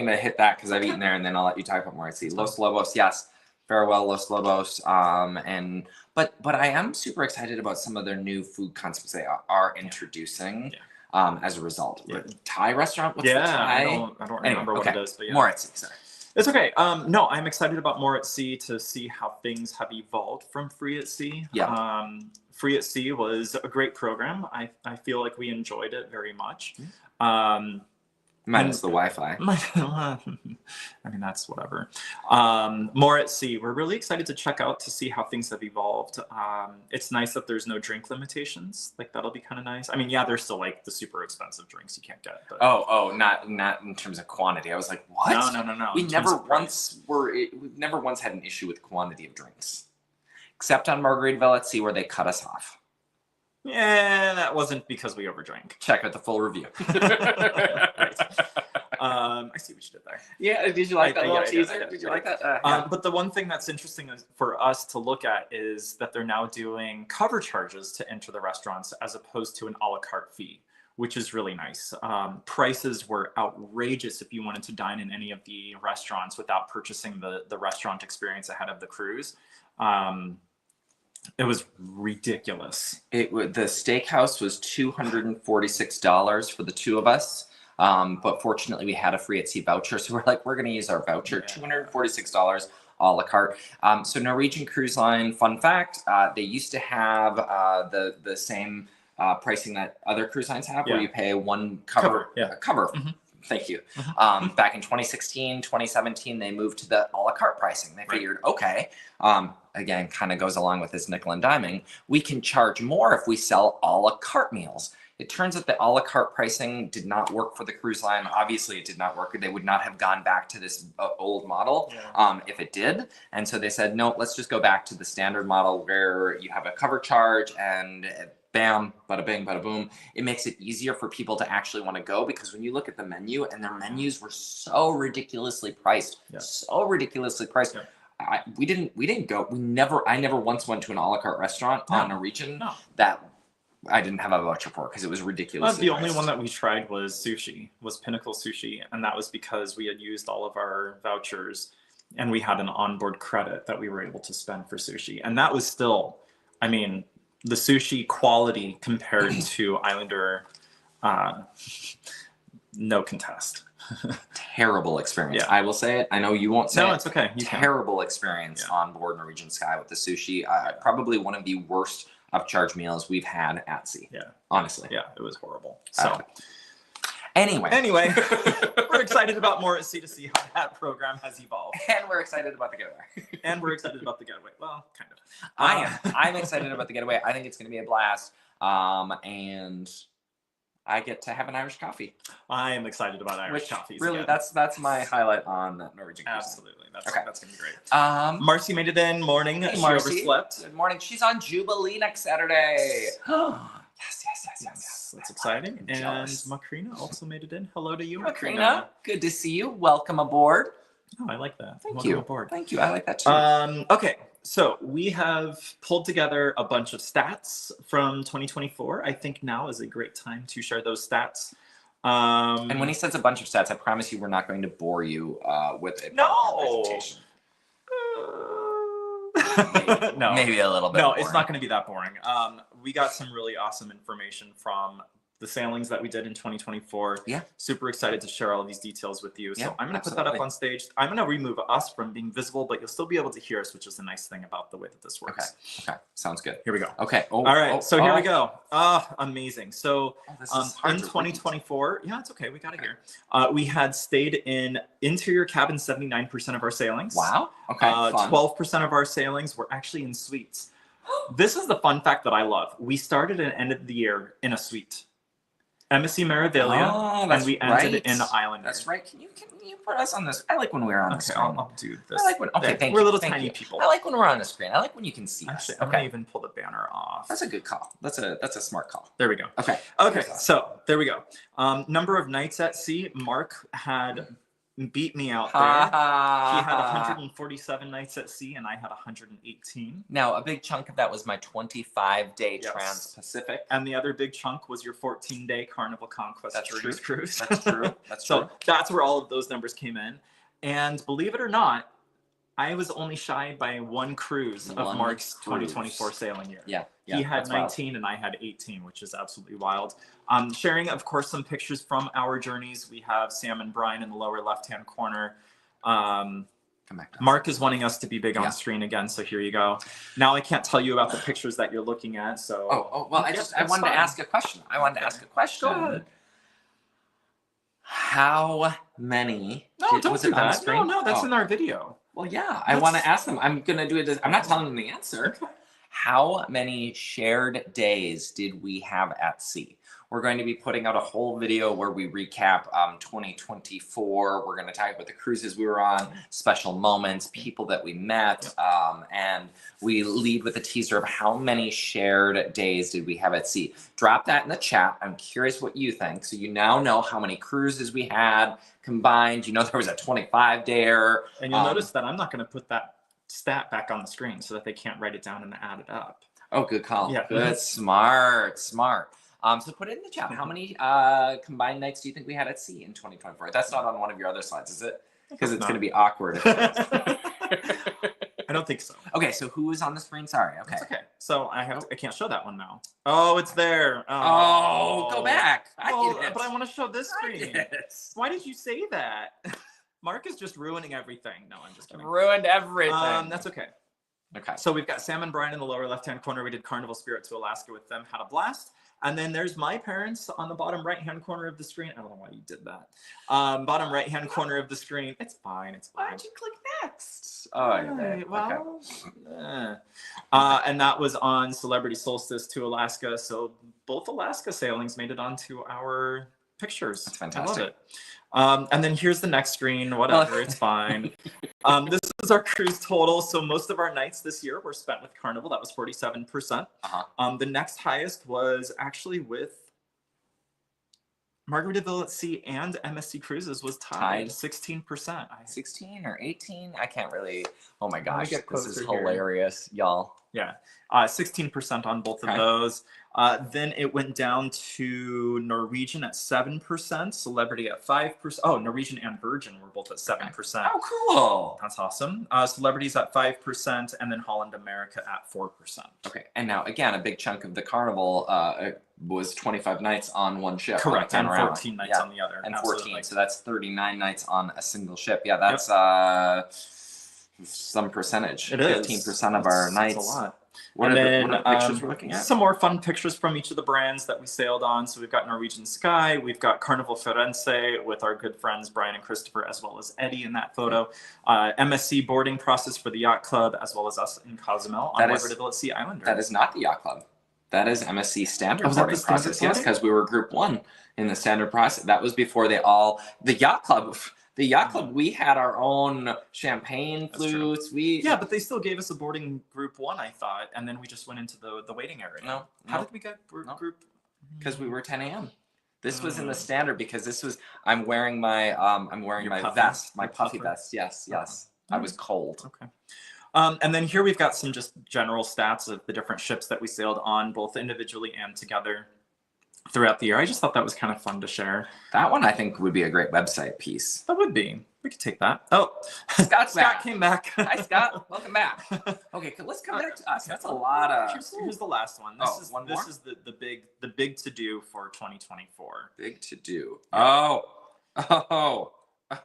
to hit that because I've eaten there, and then I'll let you talk about more at Sea. Los Lobos, yes. Farewell, Los Lobos. But I am super excited about some of their new food concepts they are introducing as a result. Yeah. Thai restaurant? What's the Thai? I don't remember what it is, but yeah. More at Sea, sorry. It's okay. No, I'm excited about More at Sea to see how things have evolved from Free at Sea. Yeah. Free at Sea was a great program. I feel like we enjoyed it very much. Minus the Wi-Fi. I mean, that's whatever. More at Sea. We're really excited to check out to see how things have evolved. It's nice that there's no drink limitations. Like, that'll be kind of nice. I mean, yeah, there's still like the super expensive drinks you can't get. But... not in terms of quantity. I was like, what? No. We've never once had an issue with quantity of drinks, except on Margaritaville at Sea where they cut us off. Yeah, that wasn't because we overdrank. Check out the full review. I see what you did there. Yeah, did you like that little teaser? Did you like that? But the one thing that's interesting for us to look at is that they're now doing cover charges to enter the restaurants as opposed to an a la carte fee, which is really nice. Prices were outrageous if you wanted to dine in any of the restaurants without purchasing the restaurant experience ahead of the cruise. It was ridiculous. The steakhouse was $246 for the two of us. But fortunately we had a Free at Sea voucher. So we're like, we're going to use our voucher, $246 a la carte. So Norwegian Cruise Line, fun fact, they used to have the same pricing that other cruise lines have, where you pay one cover. Mm-hmm. Thank you. Back in 2016, 2017, they moved to the a la carte pricing. They figured, okay, again, kind of goes along with this nickel and diming. We can charge more if we sell a la carte meals. It turns out that a la carte pricing did not work for the cruise line. Obviously, it did not work. They would not have gone back to this old model if it did. And so they said, no, let's just go back to the standard model where you have a cover charge and bam, bada bing, bada boom. It makes it easier for people to actually want to go, because when you look at the menu, and their menus were so ridiculously priced, we didn't go. I never once went to an a la carte restaurant on Norwegian that I didn't have a voucher for, because it was ridiculous. The only one that we tried was Pinnacle Sushi, and that was because we had used all of our vouchers and we had an onboard credit that we were able to spend for sushi. And that was still, I mean, the sushi quality compared to Islander, no contest. Terrible experience. Yeah. I will say it. I know you won't say it. No, it's okay. Terrible experience on board Norwegian Sky with the sushi. Probably one of the worst upcharge meals we've had at sea. Yeah. Honestly. Yeah, it was horrible. So anyway, we're excited about more at sea to see how that program has evolved. And we're excited about the getaway. And we're excited about the getaway. Well, kind of. I am. I'm excited about the getaway. I think it's going to be a blast. And I get to have an Irish coffee. I am excited about Irish coffees. Really, again. that's my highlight on Norwegian Cruise. Absolutely. That's going to be great. Marcy made it in. Morning. Hey, she Marcy. overslept. Good morning. She's on Jubilee next Saturday. Yes. That's exciting. And Macrina also made it in. Hello to you, Macrina. Good to see you. Welcome aboard. Oh, I like that. Thank Welcome you. Aboard. Thank you. I like that too. Okay. So we have pulled together a bunch of stats from 2024. I think now is a great time to share those stats. And when he says a bunch of stats, I promise you we're not going to bore you with a presentation. No. Maybe a little bit. No, boring. It's not going to be that boring. We got some really awesome information from the sailings that we did in 2024. Yeah. Super excited to share all of these details with you. So Yeah, I'm going to put that up on stage. I'm going to remove us from being visible, but you'll still be able to hear us, which is the nice thing about the way that this works. Okay. Sounds good. Here we go. Okay. All right. So here we go. Amazing. So in 2024, yeah, it's okay. We got it here. We had stayed in interior cabin 79% of our sailings. Wow. Okay. 12% of our sailings were actually in suites. This is the fun fact that I love. We started and ended the year in a suite. Embassy Meraviglia, and we ended in Islander. That's right. Can you put us on this? I like when we're on the screen. I'll do this. I like when. Okay, thank you. We're little tiny people. I like when we're on the screen. I like when you can see us. Actually, I'm gonna even pull the banner off. That's a good call. That's a smart call. There we go. Okay. So there we go. Number of nights at sea. Mark had beat me out there. He had 147 nights at sea, and I had 118. Now, a big chunk of that was my 25-day Trans-Pacific. And the other big chunk was your 14-day Carnival Conquest Cruise. That's true. So that's where all of those numbers came in. And believe it or not, I was only shy by one cruise of Mark's 2024 sailing year. Yeah. He had 19 and I had 18, which is absolutely wild. Sharing, of course, some pictures from our journeys. We have Sam and Brian in the lower left-hand corner. Mark is wanting us to be big on screen again, so here you go. Now I can't tell you about the pictures that you're looking at, so... Well, I wanted to ask a question. Go ahead. How many... No, don't do that. No, that's in our video. Well, yeah, I want to ask them. I'm going to do it. I'm not telling them the answer. How many shared days did we have at sea? We're going to be putting out a whole video where we recap 2024. We're going to talk about the cruises we were on, special moments, people that we met, and we lead with a teaser of how many shared days did we have at sea. Drop that in the chat. I'm curious what you think. So you now know how many cruises we had combined. You know there was a 25-dayer. And you'll notice that I'm not going to put that stat back on the screen so that they can't write it down and add it up. Oh, good call. Yeah. Good. Smart. So put it in the chat. How many combined nights do you think we had at sea in 2024? That's not on one of your other slides, is it? Because it's going to be awkward. I don't think so. Okay, so who is on the screen? Sorry. Okay. It's okay. So I can't show that one now. Oh, it's there. Go back. But I want to show this screen. Why did you say that? Mark is just ruining everything. No, I'm just kidding. Ruined everything. That's okay. Okay. So we've got Sam and Brian in the lower left-hand corner. We did Carnival Spirit to Alaska with them. Had a blast. And then there's my parents on the bottom right-hand corner of the screen. I don't know why you did that. Bottom right-hand corner of the screen. It's fine. Why did you click next? And that was on Celebrity Solstice to Alaska. So both Alaska sailings made it onto our pictures. That's fantastic. I love it. And then here's the next screen. Whatever, it's fine. This is our cruise total. So most of our nights this year were spent with Carnival. That was 47%. The next highest was actually with Margaritaville at Sea and MSC Cruises was tied 16%. 16 or 18? I can't really. Oh my gosh, this is hilarious, y'all. Yeah, 16% on both of those. Then it went down to Norwegian at 7%, Celebrity at 5%. Oh, Norwegian and Virgin were both at 7%. Oh, cool. That's awesome. Celebrities at 5%, and then Holland America at 4%. Okay, and now again, a big chunk of the carnival was 25 nights on one ship. Correct, and 14 nights on the other. And 14, so that's 39 nights on a single ship. Yeah, that's some percentage. It is 15% of our nights. That's a lot. What are the pictures we're looking at? Some more fun pictures from each of the brands that we sailed on. So we've got Norwegian Sky, we've got Carnival Firenze with our good friends Brian and Christopher, as well as Eddie in that photo. MSC boarding process for the yacht club, as well as us in Cozumel on board the Sea Islander. That is not the yacht club. That is MSC standard boarding process. Yes, because we were Group 1 in the standard process. That was before the yacht club. The yacht club, we had our own champagne flutes. Yeah, but they still gave us a boarding Group 1, I thought, and then we just went into the waiting area. No. How did we get group? Because we were 10 a.m. This was in the standard because this was. I'm wearing my vest, my puffy vest. Yes. I was cold. Okay. And then here we've got some just general stats of the different ships that we sailed on, both individually and together throughout the year. I just thought that was kind of fun to share. That one I think would be a great website piece. That would be. We could take that. Oh, Scott came back. Hi, Scott. Welcome back. Okay, let's come back to us. That's a lot of. Here's the last one. This is the big to do for 2024. Big to do. Yeah.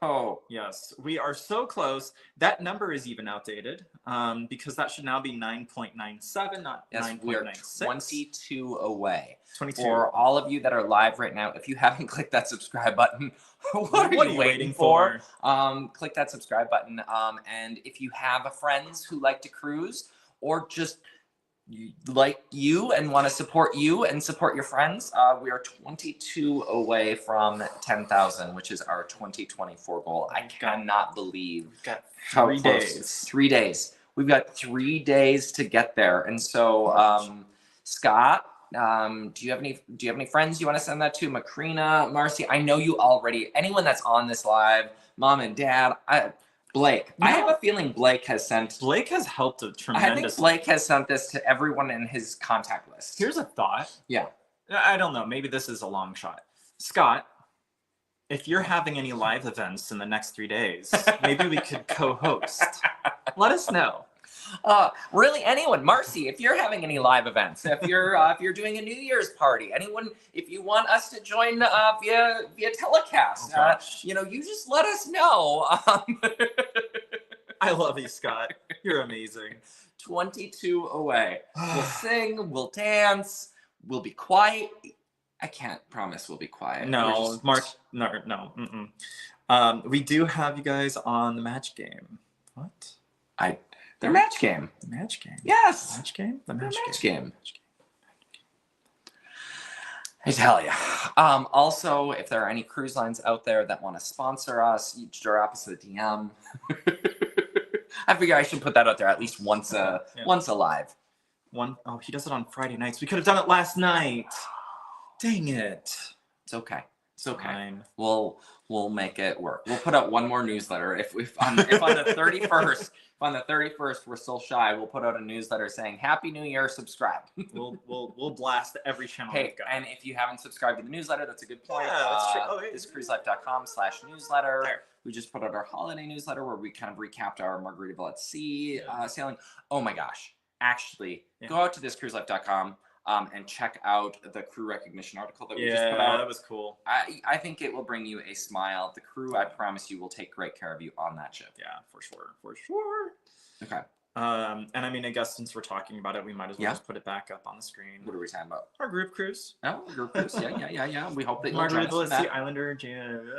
Oh, yes. We are so close. That number is even outdated because that should now be 9.97, not 9.96. We are 22 away. 22. For all of you that are live right now, if you haven't clicked that subscribe button, what are you waiting for? Click that subscribe button. And if you have friends who like to cruise or just like you and want to support you and support your friends, we are 22 away from 10,000, which is our 2024 goal. I cannot believe we've got how 3 days. 3 days. We've got 3 days to get there. And so, Scott, do you have any friends you want to send that to? Macrina, Marcy, I know you already. Anyone that's on this live, mom and dad, Blake. I have a feeling Blake has helped a tremendous. I think Blake has sent this to everyone in his contact list. Here's a thought. Yeah. I don't know. Maybe this is a long shot. Scott, if you're having any live events in the next 3 days, maybe we could co-host. Let us know. Really, anyone, Marcy, if you're having any live events, if you're doing a New Year's party, anyone, if you want us to join via telecast, you just let us know. I love you, Scott. You're amazing. 22 away. We'll sing, we'll dance, we'll be quiet. I can't promise we'll be quiet. No, no. We do have you guys on the match game. What? Their match game. The match game. Yes. Match game? The match game. I tell you. Also, if there are any cruise lines out there that want to sponsor us, you drop us a DM. I figure I should put that out there at least once alive. Oh, he does it on Friday nights. We could have done it last night. Dang it. It's okay. It's okay. Fine. We'll make it work. We'll put out one more newsletter. If on the 31st, on the 31st we're still shy, we'll put out a newsletter saying Happy New Year, subscribe. We'll blast every channel. Hey, and if you haven't subscribed to the newsletter, that's a good point. Yeah, that's true. thiscruiselife.com/newsletter. We just put out our holiday newsletter where we kind of recapped our Margaritaville at Sea sailing. Oh my gosh. Actually, go out to thiscruiselife.com. And check out the crew recognition article that we just put out. Yeah, that was cool. I think it will bring you a smile. The crew, I promise you, will take great care of you on that ship. Yeah, for sure. Okay. And I mean, I guess since we're talking about it, we might as well just put it back up on the screen. What are we talking about? Our group cruise. Oh, group cruise. Yeah. We hope that you'll Margaritaville Sea Islander,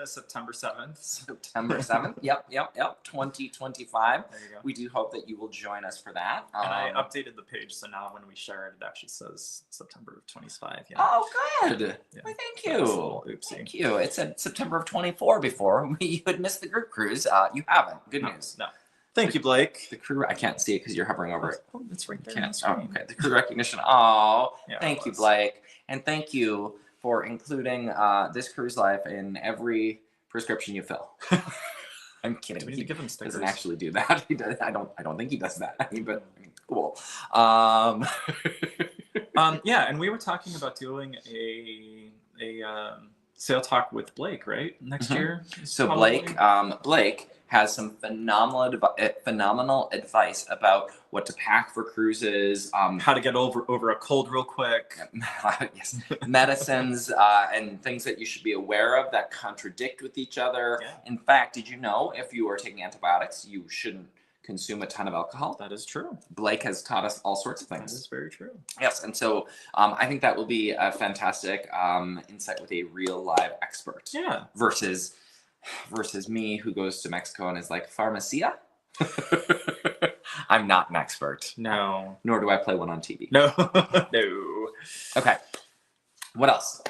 September 7th. September 7th. Yep. 2025. There you go. We do hope that you will join us for that. And I updated the page, so now when we share it, it actually says September of 25. Yeah. Oh, good. Yeah. Well, thank you. Oopsie. Thank you. It said September of 24 before. You had missed the group cruise. You haven't. Good news. No. Thank you, Blake. The crew, I can't see it because you're hovering over it. Oh, it's right there. Can't. Oh, okay. The crew recognition. Oh, yeah, thank you, Blake. And thank you for including This Cruise Life in every prescription you fill. I'm kidding. Do we need to give him stickers? Doesn't actually do that. He does. I don't think he does that. But Cool. Yeah, and we were talking about doing a sale talk with Blake, right? Next year. So Blake has some phenomenal advice about what to pack for cruises, how to get over a cold real quick. Yes, medicines and things that you should be aware of that contradict with each other. Yeah. In fact, did you know if you are taking antibiotics, you shouldn't consume a ton of alcohol? That is true. Blake has taught us all sorts of things. That is very true. Yes, and so I think that will be a fantastic insight with a real live expert. Yeah. Versus me, who goes to Mexico and is like, Pharmacia? I'm not an expert. No. Nor do I play one on TV. No. No. Okay. What else?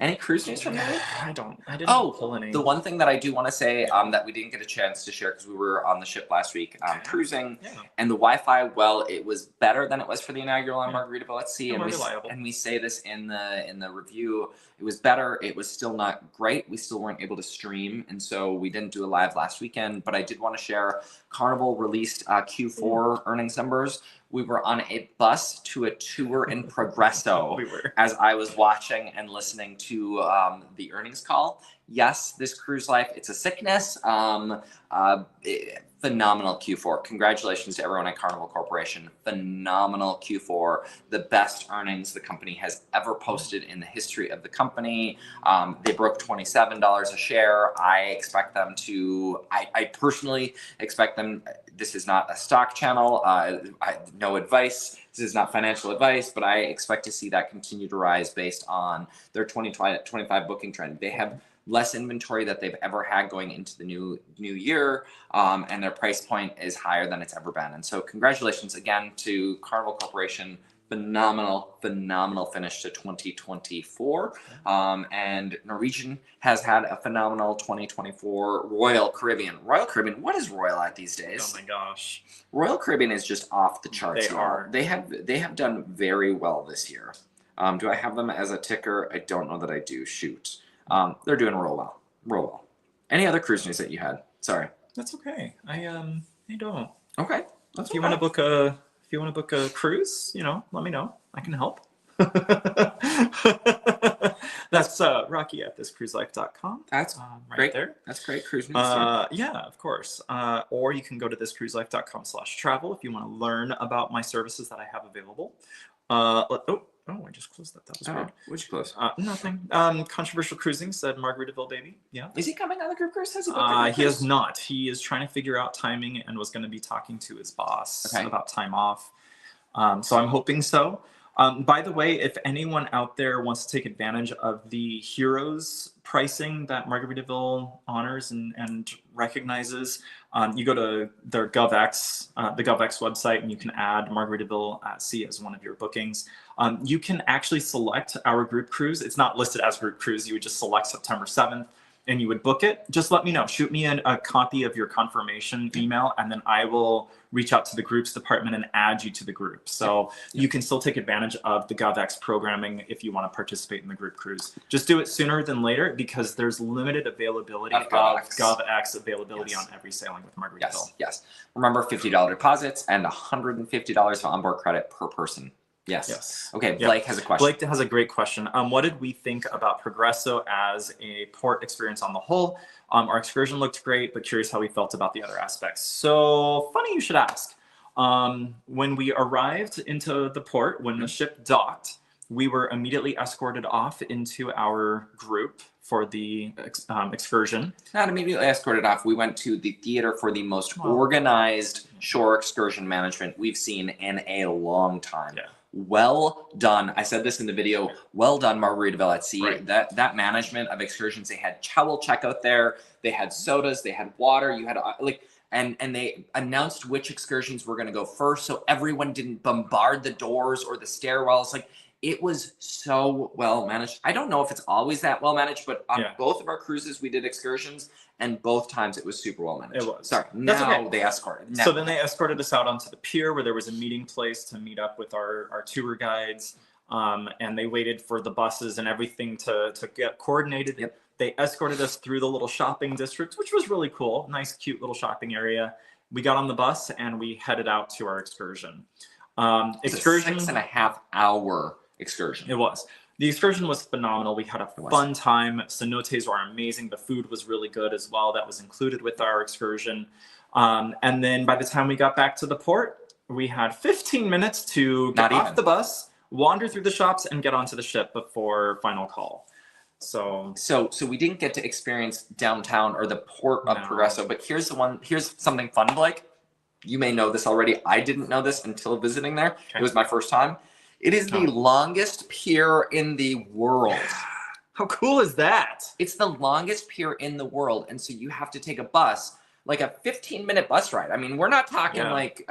Any cruise news from you? I didn't pull any. The one thing that I do want to say that we didn't get a chance to share because we were on the ship last week cruising, and the Wi-Fi, well, it was better than it was for the inaugural on Margaritaville at Sea, and we say this in the review. It was better. It was still not great. We still weren't able to stream, and so we didn't do a live last weekend. But I did want to share Carnival released Q4 earnings numbers. We were on a bus to a tour in Progresso as I was watching and listening to the earnings call. Yes, this cruise life, it's a sickness. Phenomenal Q4. Congratulations to everyone at Carnival Corporation. Phenomenal Q4. The best earnings the company has ever posted in the history of the company. They broke $27 a share. I expect them to, I personally expect them, this is not a stock channel, no advice. This is not financial advice, but I expect to see that continue to rise based on their 2025 booking trend. They have less inventory that they've ever had going into the new year, and their price point is higher than it's ever been. And so congratulations again to Carnival Corporation. Phenomenal finish to 2024. And Norwegian has had a phenomenal 2024. Royal Caribbean, what is Royal at these days? Oh my gosh. Royal Caribbean is just off the charts. They are. They have done very well this year. Do I have them as a ticker? I don't know that I do. Shoot. They're doing real well. Any other cruise news that you had? Sorry. That's okay. I don't. Okay. If you want to book a cruise, let me know. I can help. That's Rocky at thiscruiselife.com. That's right great. There. That's great cruise news. Yeah, of course. Or you can go to thiscruiselife.com/travel if you want to learn about my services that I have available. I just closed that. That was weird. What'd you close? Nothing. Controversial Cruising said Margaritaville, baby. Yeah. Is he coming on the group cruise? Has he he has not. He is trying to figure out timing and was going to be talking to his boss about time off. So I'm hoping so. By the way, if anyone out there wants to take advantage of the Heroes pricing that Margaritaville honors and recognizes, you go to their GovX, the GovX website, and you can add Margaritaville at Sea as one of your bookings. You can actually select our group cruise. It's not listed as group cruise. You would just select September 7th and you would book it. Just let me know. Shoot me a copy of your confirmation email, and then I will reach out to the groups department and add you to the group. So you can still take advantage of the GovX programming if you want to participate in the group cruise. Just do it sooner than later because there's limited availability of GovX availability on every sailing with Margaritaville. Yes. Remember, $50 deposits and $150 of onboard credit per person. Yes. Okay, Blake has a question. Blake has a great question. What did we think about Progresso as a port experience on the whole? Our excursion looked great, but curious how we felt about the other aspects. So funny you should ask. When we arrived into the port, when the ship docked, we were immediately escorted off into our group for the excursion. Not immediately escorted off. We went to the theater for the most organized shore excursion management we've seen in a long time. Yeah. Well done. I said this in the video. Well done, Margaritaville at Sea. Right. That management of excursions, they had towel checkout there. They had sodas. They had water. You had and they announced which excursions were going to go first, so everyone didn't bombard the doors or the stairwells. It was so well managed. I don't know if it's always that well managed, but on both of our cruises, we did excursions, and both times it was super well managed. It was. Sorry. Now they escorted. So then they escorted us out onto the pier where there was a meeting place to meet up with our tour guides. And they waited for the buses and everything to get coordinated. They escorted us through the little shopping district, which was really cool. Nice, cute little shopping area. We got on the bus and we headed out to our excursion. Excursion, 6.5 hour excursion. It was. The excursion was phenomenal. We had a fun time. Cenotes were amazing. The food was really good as well. That was included with our excursion. And then by the time we got back to the port, we had 15 minutes to get off the bus, wander through the shops, and get onto the ship before final call. So we didn't get to experience downtown or the port of Progresso, but here's something fun, Blake. You may know this already. I didn't know this until visiting there. Okay. It was my first time. It is the longest pier in the world. How cool is that? It's the longest pier in the world. And so you have to take a bus, like a 15-minute bus ride. I mean, we're not talking like,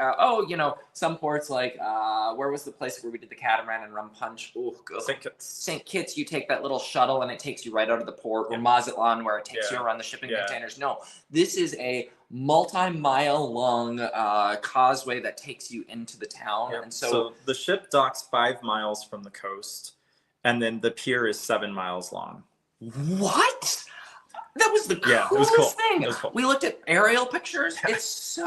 some ports like, where was the place where we did the catamaran and rum punch? Oh, St. Kitts, you take that little shuttle and it takes you right out of the port. Or Mazatlan, where it takes you around the shipping containers. No, this is a multi-mile long causeway that takes you into the town. And so the ship docks 5 miles from the coast, and then the pier is 7 miles long. What? That was the coolest thing. It was cool. We looked at aerial pictures. It's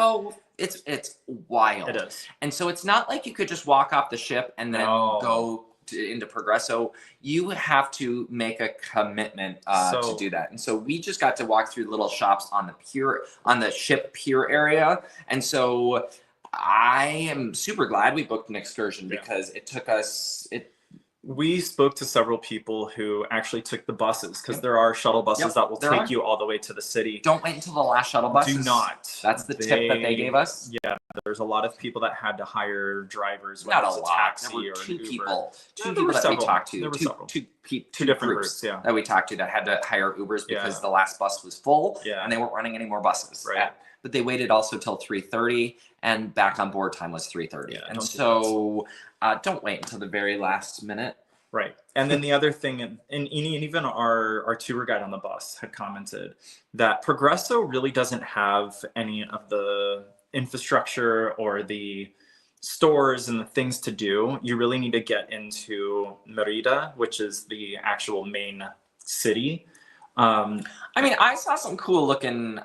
wild. It is. And so it's not like you could just walk off the ship and then go into Progresso. You have to make a commitment to do that. And so we just got to walk through little shops on the pier, on the ship pier area. And so I am super glad we booked an excursion because it took us. We spoke to several people who actually took the buses, because there are shuttle buses that will take you all the way to the city. Don't wait until the last shuttle bus. Do not. That's the tip that they gave us. Yeah, there's a lot of people that had to hire drivers. Not a lot. Taxi there were or two an people. Uber. Two people that we talked to. There were two different groups that we talked to that had to hire Ubers because the last bus was full and they weren't running any more buses. Right. But they waited also till 3:30, and back on board time was 3:30. Yeah, and so don't wait until the very last minute. Right. And then the other thing, and even our tour guide on the bus had commented that Progresso really doesn't have any of the infrastructure or the stores and the things to do. You really need to get into Merida, which is the actual main city. I mean, I saw some cool looking,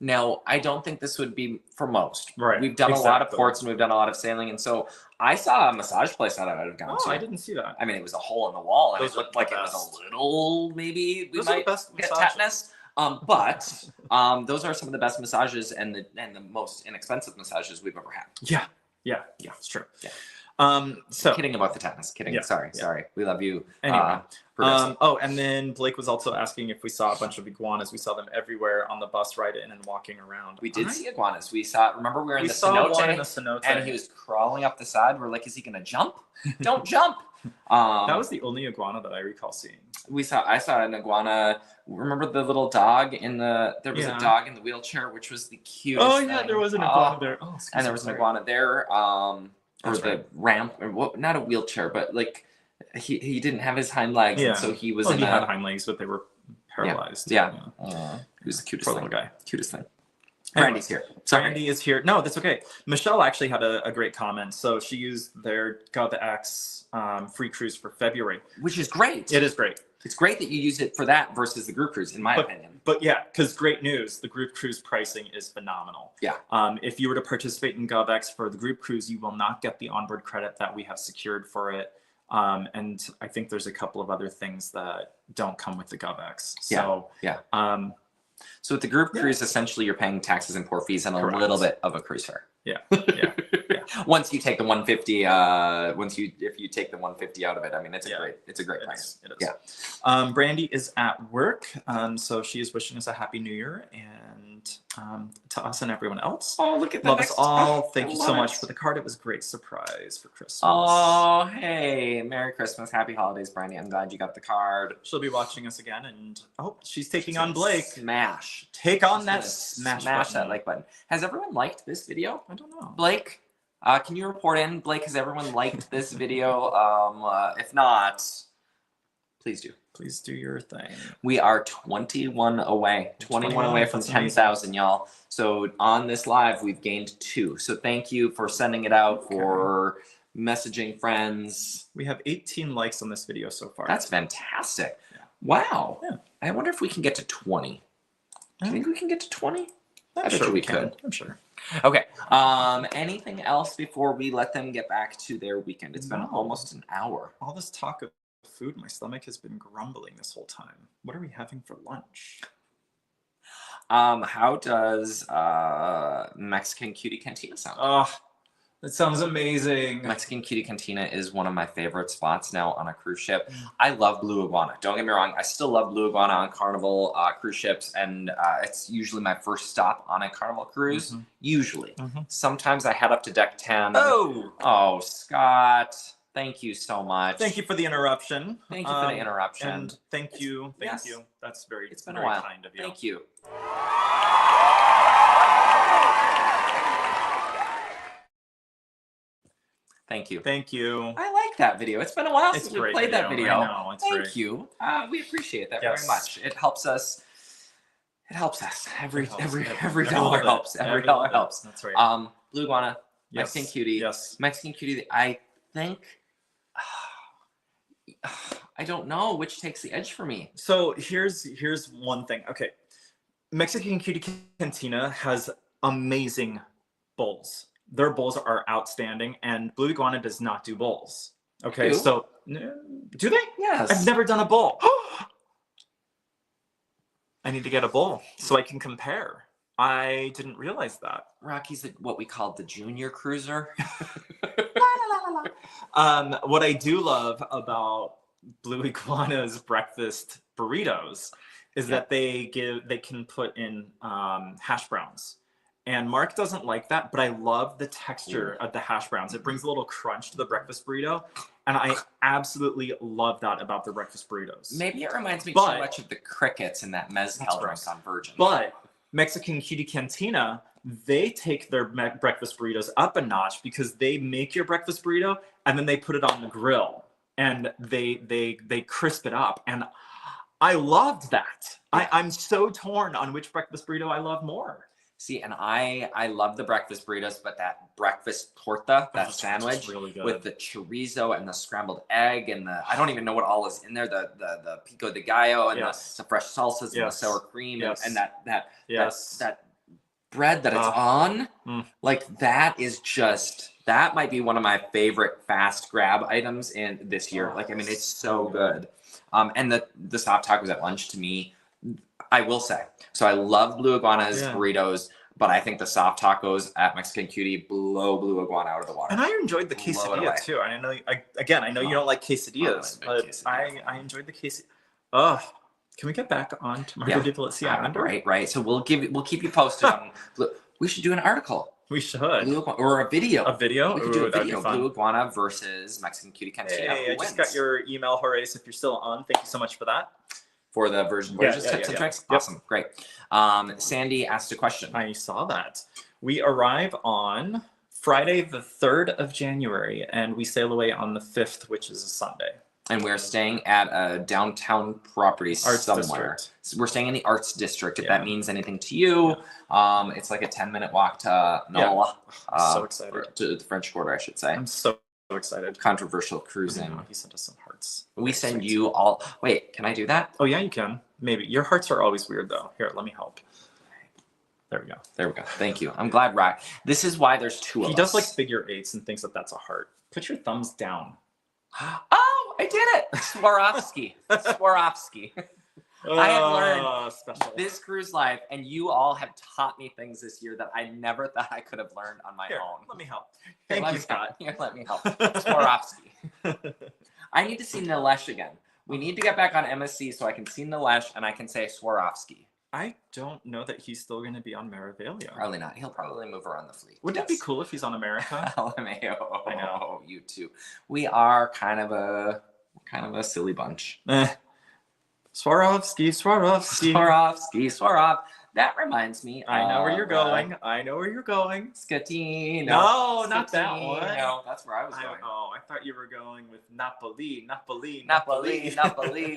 no, I don't think this would be for most. Right. We've done a lot of ports and we've done a lot of sailing. And so I saw a massage place that I would have gone to. I didn't see that. I mean, it was a hole in the wall and it looked like it was a little, maybe we might get tetanus. But those are some of the best massages and the most inexpensive massages we've ever had. Yeah, it's true. Yeah. So kidding about the tetanus. Kidding. Yeah, sorry. We love you. Anyway. And then Blake was also asking if we saw a bunch of iguanas. We saw them everywhere on the bus ride in and walking around. We did see iguanas. We saw. Remember, we were in the cenote, and he was crawling up the side. We're like, is he gonna jump? Don't jump. That was the only iguana that I recall seeing. I saw an iguana. Remember the little dog there was a dog in the wheelchair, which was the cutest thing. There was an iguana there. And there was an iguana there. Or the ramp, or not a wheelchair, but like he didn't have his hind legs, and so he was. He had hind legs, but they were paralyzed. Yeah. He was the cutest little guy. Cutest thing. Brandy's here. Brandy is here. No, that's okay. Michelle actually had a great comment. So she used their GovX free cruise for February, which is great. It is great. It's great that you use it for that versus the group cruise, in my opinion. But yeah, because great news, the group cruise pricing is phenomenal. Yeah. If you were to participate in GovX for the group cruise, you will not get the onboard credit that we have secured for it. And I think there's a couple of other things that don't come with the GovX. So so with the group cruise, essentially you're paying taxes and port fees and a little bit of a cruise fare. Yeah. Once you take the 150, if you take the 150 out of it, I mean, it's a great price. It is. Yeah. Brandy is at work, so she is wishing us a happy New Year, and to us and everyone else. Oh, look at that! Love us all. Thank you so much for the card. It was a great surprise for Christmas. Oh, hey, Merry Christmas, Happy Holidays, Brandy. I'm glad you got the card. She'll be watching us again, and she's taking on Blake. Smash! Take on that smash that like button. Has everyone liked this video? I don't know. Blake, can you report in? Blake, has everyone liked this video? If not, please do. Please do your thing. We are 21 away. 21 away from 10,000, y'all. So on this live, we've gained 2. So thank you for sending it out, for messaging friends. We have 18 likes on this video so far. That's fantastic. Yeah. Wow. Yeah. I wonder if we can get to 20. Do you think we can get to 20? I'm sure we could. I'm sure. Okay. Anything else before we let them get back to their weekend? It's been almost an hour. All this talk of food, my stomach has been grumbling this whole time. What are we having for lunch? How does Mexican Cutie Cantina sound? Oh, that sounds amazing. Mexican Cutie Cantina is one of my favorite spots now on a cruise ship. I love Blue Iguana. Don't get me wrong. I still love Blue Iguana on Carnival cruise ships, and it's usually my first stop on a Carnival cruise. Usually. Sometimes I head up to deck 10. Oh, Scott. Thank you so much. Thank you for the interruption. Thank you for the interruption. And thank you. Thank you. That's It's been a while. Kind of you. Thank you. Thank you. Thank you. I like that video. It's been a while since we played that video. I know, Thank you. We appreciate that very much. It helps us. It helps us. Every dollar helps. Every dollar helps. That's right. Blue Iguana, Mexican Cutie. Yes. Mexican Cutie. I think. I don't know which takes the edge for me. So here's one thing. Okay, Mexican Cutie Cantina has amazing bowls. Their bowls are outstanding, and Blue Iguana does not do bowls. Okay, so do they? Yes. I've never done a bowl. I need to get a bowl so I can compare. I didn't realize that. Rocky's what we called the junior cruiser. What I do love about Blue Iguana's breakfast burritos is that they can put in hash browns. And Mark doesn't like that, but I love the texture of the hash browns. It brings a little crunch to the breakfast burrito. And I absolutely love that about the breakfast burritos. Maybe it reminds me too much of the crickets in that mezcal drink on Virgin. But Mexican Cutie Cantina, they take their breakfast burritos up a notch because they make your breakfast burrito and then they put it on the grill and they crisp it up. And I loved that. Yeah. I'm so torn on which breakfast burrito I love more. See, and I love the breakfast burritos, but that breakfast torta, that sandwich really with the chorizo and the scrambled egg and the, I don't even know what all is in there, the pico de gallo and the fresh salsas and the sour cream and that bread that it's on, like that is just, that might be one of my favorite fast grab items in this year. Like, I mean, it's so good. And the soft tacos at lunch to me, I will say, so I love Blue Iguana's burritos, but I think the soft tacos at Mexican Cutie blow Blue Iguana out of the water. And I enjoyed the quesadilla too. I know, I know you don't like quesadillas, but I enjoyed the quesadilla. Oh, can we get back on to Margarita Delizia Islander? Right. So we'll keep you posted on. We should do an article. We should. Or a video. A video? We could do a video. Blue Iguana versus Mexican Cutie Cantina. Hey, I just got your email, Horace, if you're still on. Thank you so much for that. For the Virgin Voyages tips and tricks? Awesome. Great. Sandy asked a question. I saw that. We arrive on Friday, the 3rd of January, and we sail away on the 5th, which is a Sunday. And we're staying at a downtown property somewhere. District. So we're staying in the Arts District, if that means anything to you. It's like a 10-minute walk to Nola. So excited. To the French Quarter, I should say. I'm so excited. Controversial cruising. He sent us some hearts. We send you all. Wait, can I do that? Oh, yeah, you can. Maybe. Your hearts are always weird, though. Here, let me help. There we go. There we go. Thank you. I'm glad, Rock. This is why there's two of us. He does like figure eights and thinks that that's a heart. Put your thumbs down. Oh, I did it. Swarovski. Swarovski. I have learned this cruise life, and you all have taught me things this year that I never thought I could have learned on my own. Let me help. Thank you, Scott. Here, let me help. Swarovski. I need to see Nilesh again. We need to get back on MSC so I can see Nilesh and I can say Swarovski. I don't know that he's still going to be on Meraviglia. Probably not. He'll probably move around the fleet. Wouldn't it be cool if he's on America? LMAO. I know. You too. We are kind of a silly bunch. Swarovski. That reminds me. I know where you're going. Scatino. No, not that one. No, that's where I was going. I thought you were going with Napoli.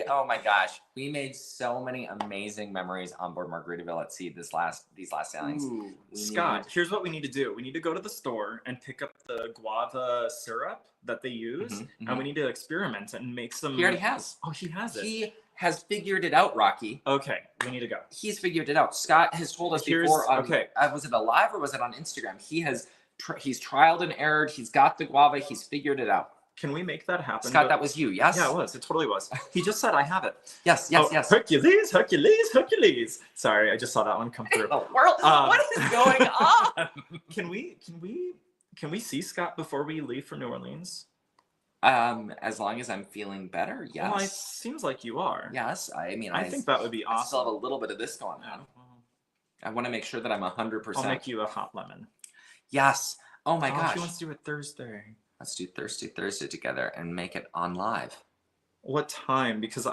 Oh my gosh. We made so many amazing memories on board Margaritaville at sea these last sailings. Scott, here's what we need to do. We need to go to the store and pick up the guava syrup that they use, and we need to experiment and make some. He already has. Oh, he has it. has figured it out, Rocky. Okay, we need to go. He's figured it out. Scott has told us before. Was it a live or was it on Instagram? He's trialed and errored. He's got the guava. He's figured it out. Can we make that happen? Scott, that was you, yes? Yeah, it was. It totally was. He just said I have it. Yes. Hercules. Sorry, I just saw that one come through. The world. What is going on? Can we see Scott before we leave for New Orleans? As long as I'm feeling better, yes. Well, it seems like you are. Yes, I mean, I think that would be awesome. I still have a little bit of this going on. I want to make sure that I'm 100%. I'll make you a hot lemon. Yes. Oh my gosh. She wants to do it Thursday. Let's do Thursday together and make it on live. What time? Because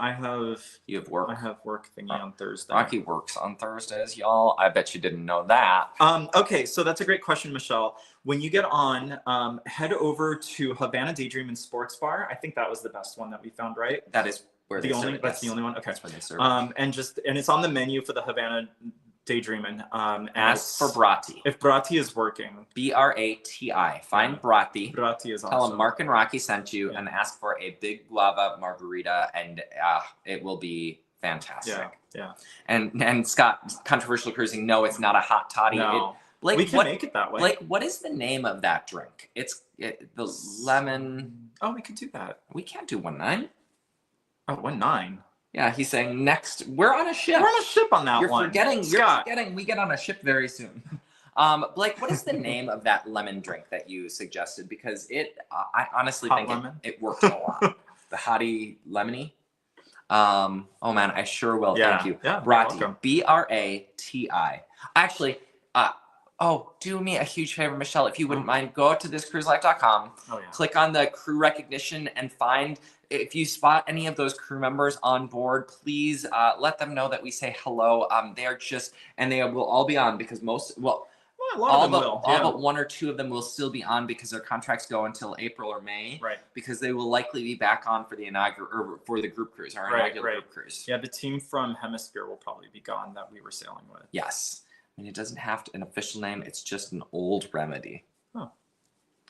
you have work. I have work thingy on Thursday. Rocky works on Thursdays, y'all. I bet you didn't know that. Okay, so that's a great question, Michelle. When you get on, head over to Havana Daydream and Sports Bar. I think that was the best one that we found, right? That is where they serve it. That's the only one. Okay. That's where they serve it. And it's on the menu for the Havana Daydreaming. Ask for Bratti. If Bratti is working. Brati. Find Bratti. Bratti is awesome. Tell him Mark and Rocky sent you and ask for a big guava margarita, and it will be fantastic. Yeah. And Scott, controversial cruising. No, it's not a hot toddy. No. We can make it that way. Like, what is the name of that drink? It's the lemon. Oh, we could do that. We can't do 1-9. Oh, 1-9. Yeah, he's saying next. We're on a ship. We're on a ship on that one. You're forgetting. We get on a ship very soon. Blake, what is the name of that lemon drink that you suggested? Because I honestly think it worked a lot. The hottie lemony. Oh man, I sure will. Thank you. Yeah, Bratti. Brati. Actually, do me a huge favor, Michelle, if you wouldn't mind, go to thiscruiselife.com, click on the crew recognition, and find, if you spot any of those crew members on board, please let them know that we say hello. They are just, and they will all be on because all but 1 or 2 of them will still be on because their contracts go until April or May. Right. Because they will likely be back on for the group cruise, our inaugural group cruise. Yeah, the team from Hemisphere will probably be gone that we were sailing with. Yes. And it doesn't have an official name. It's just an old remedy. Oh.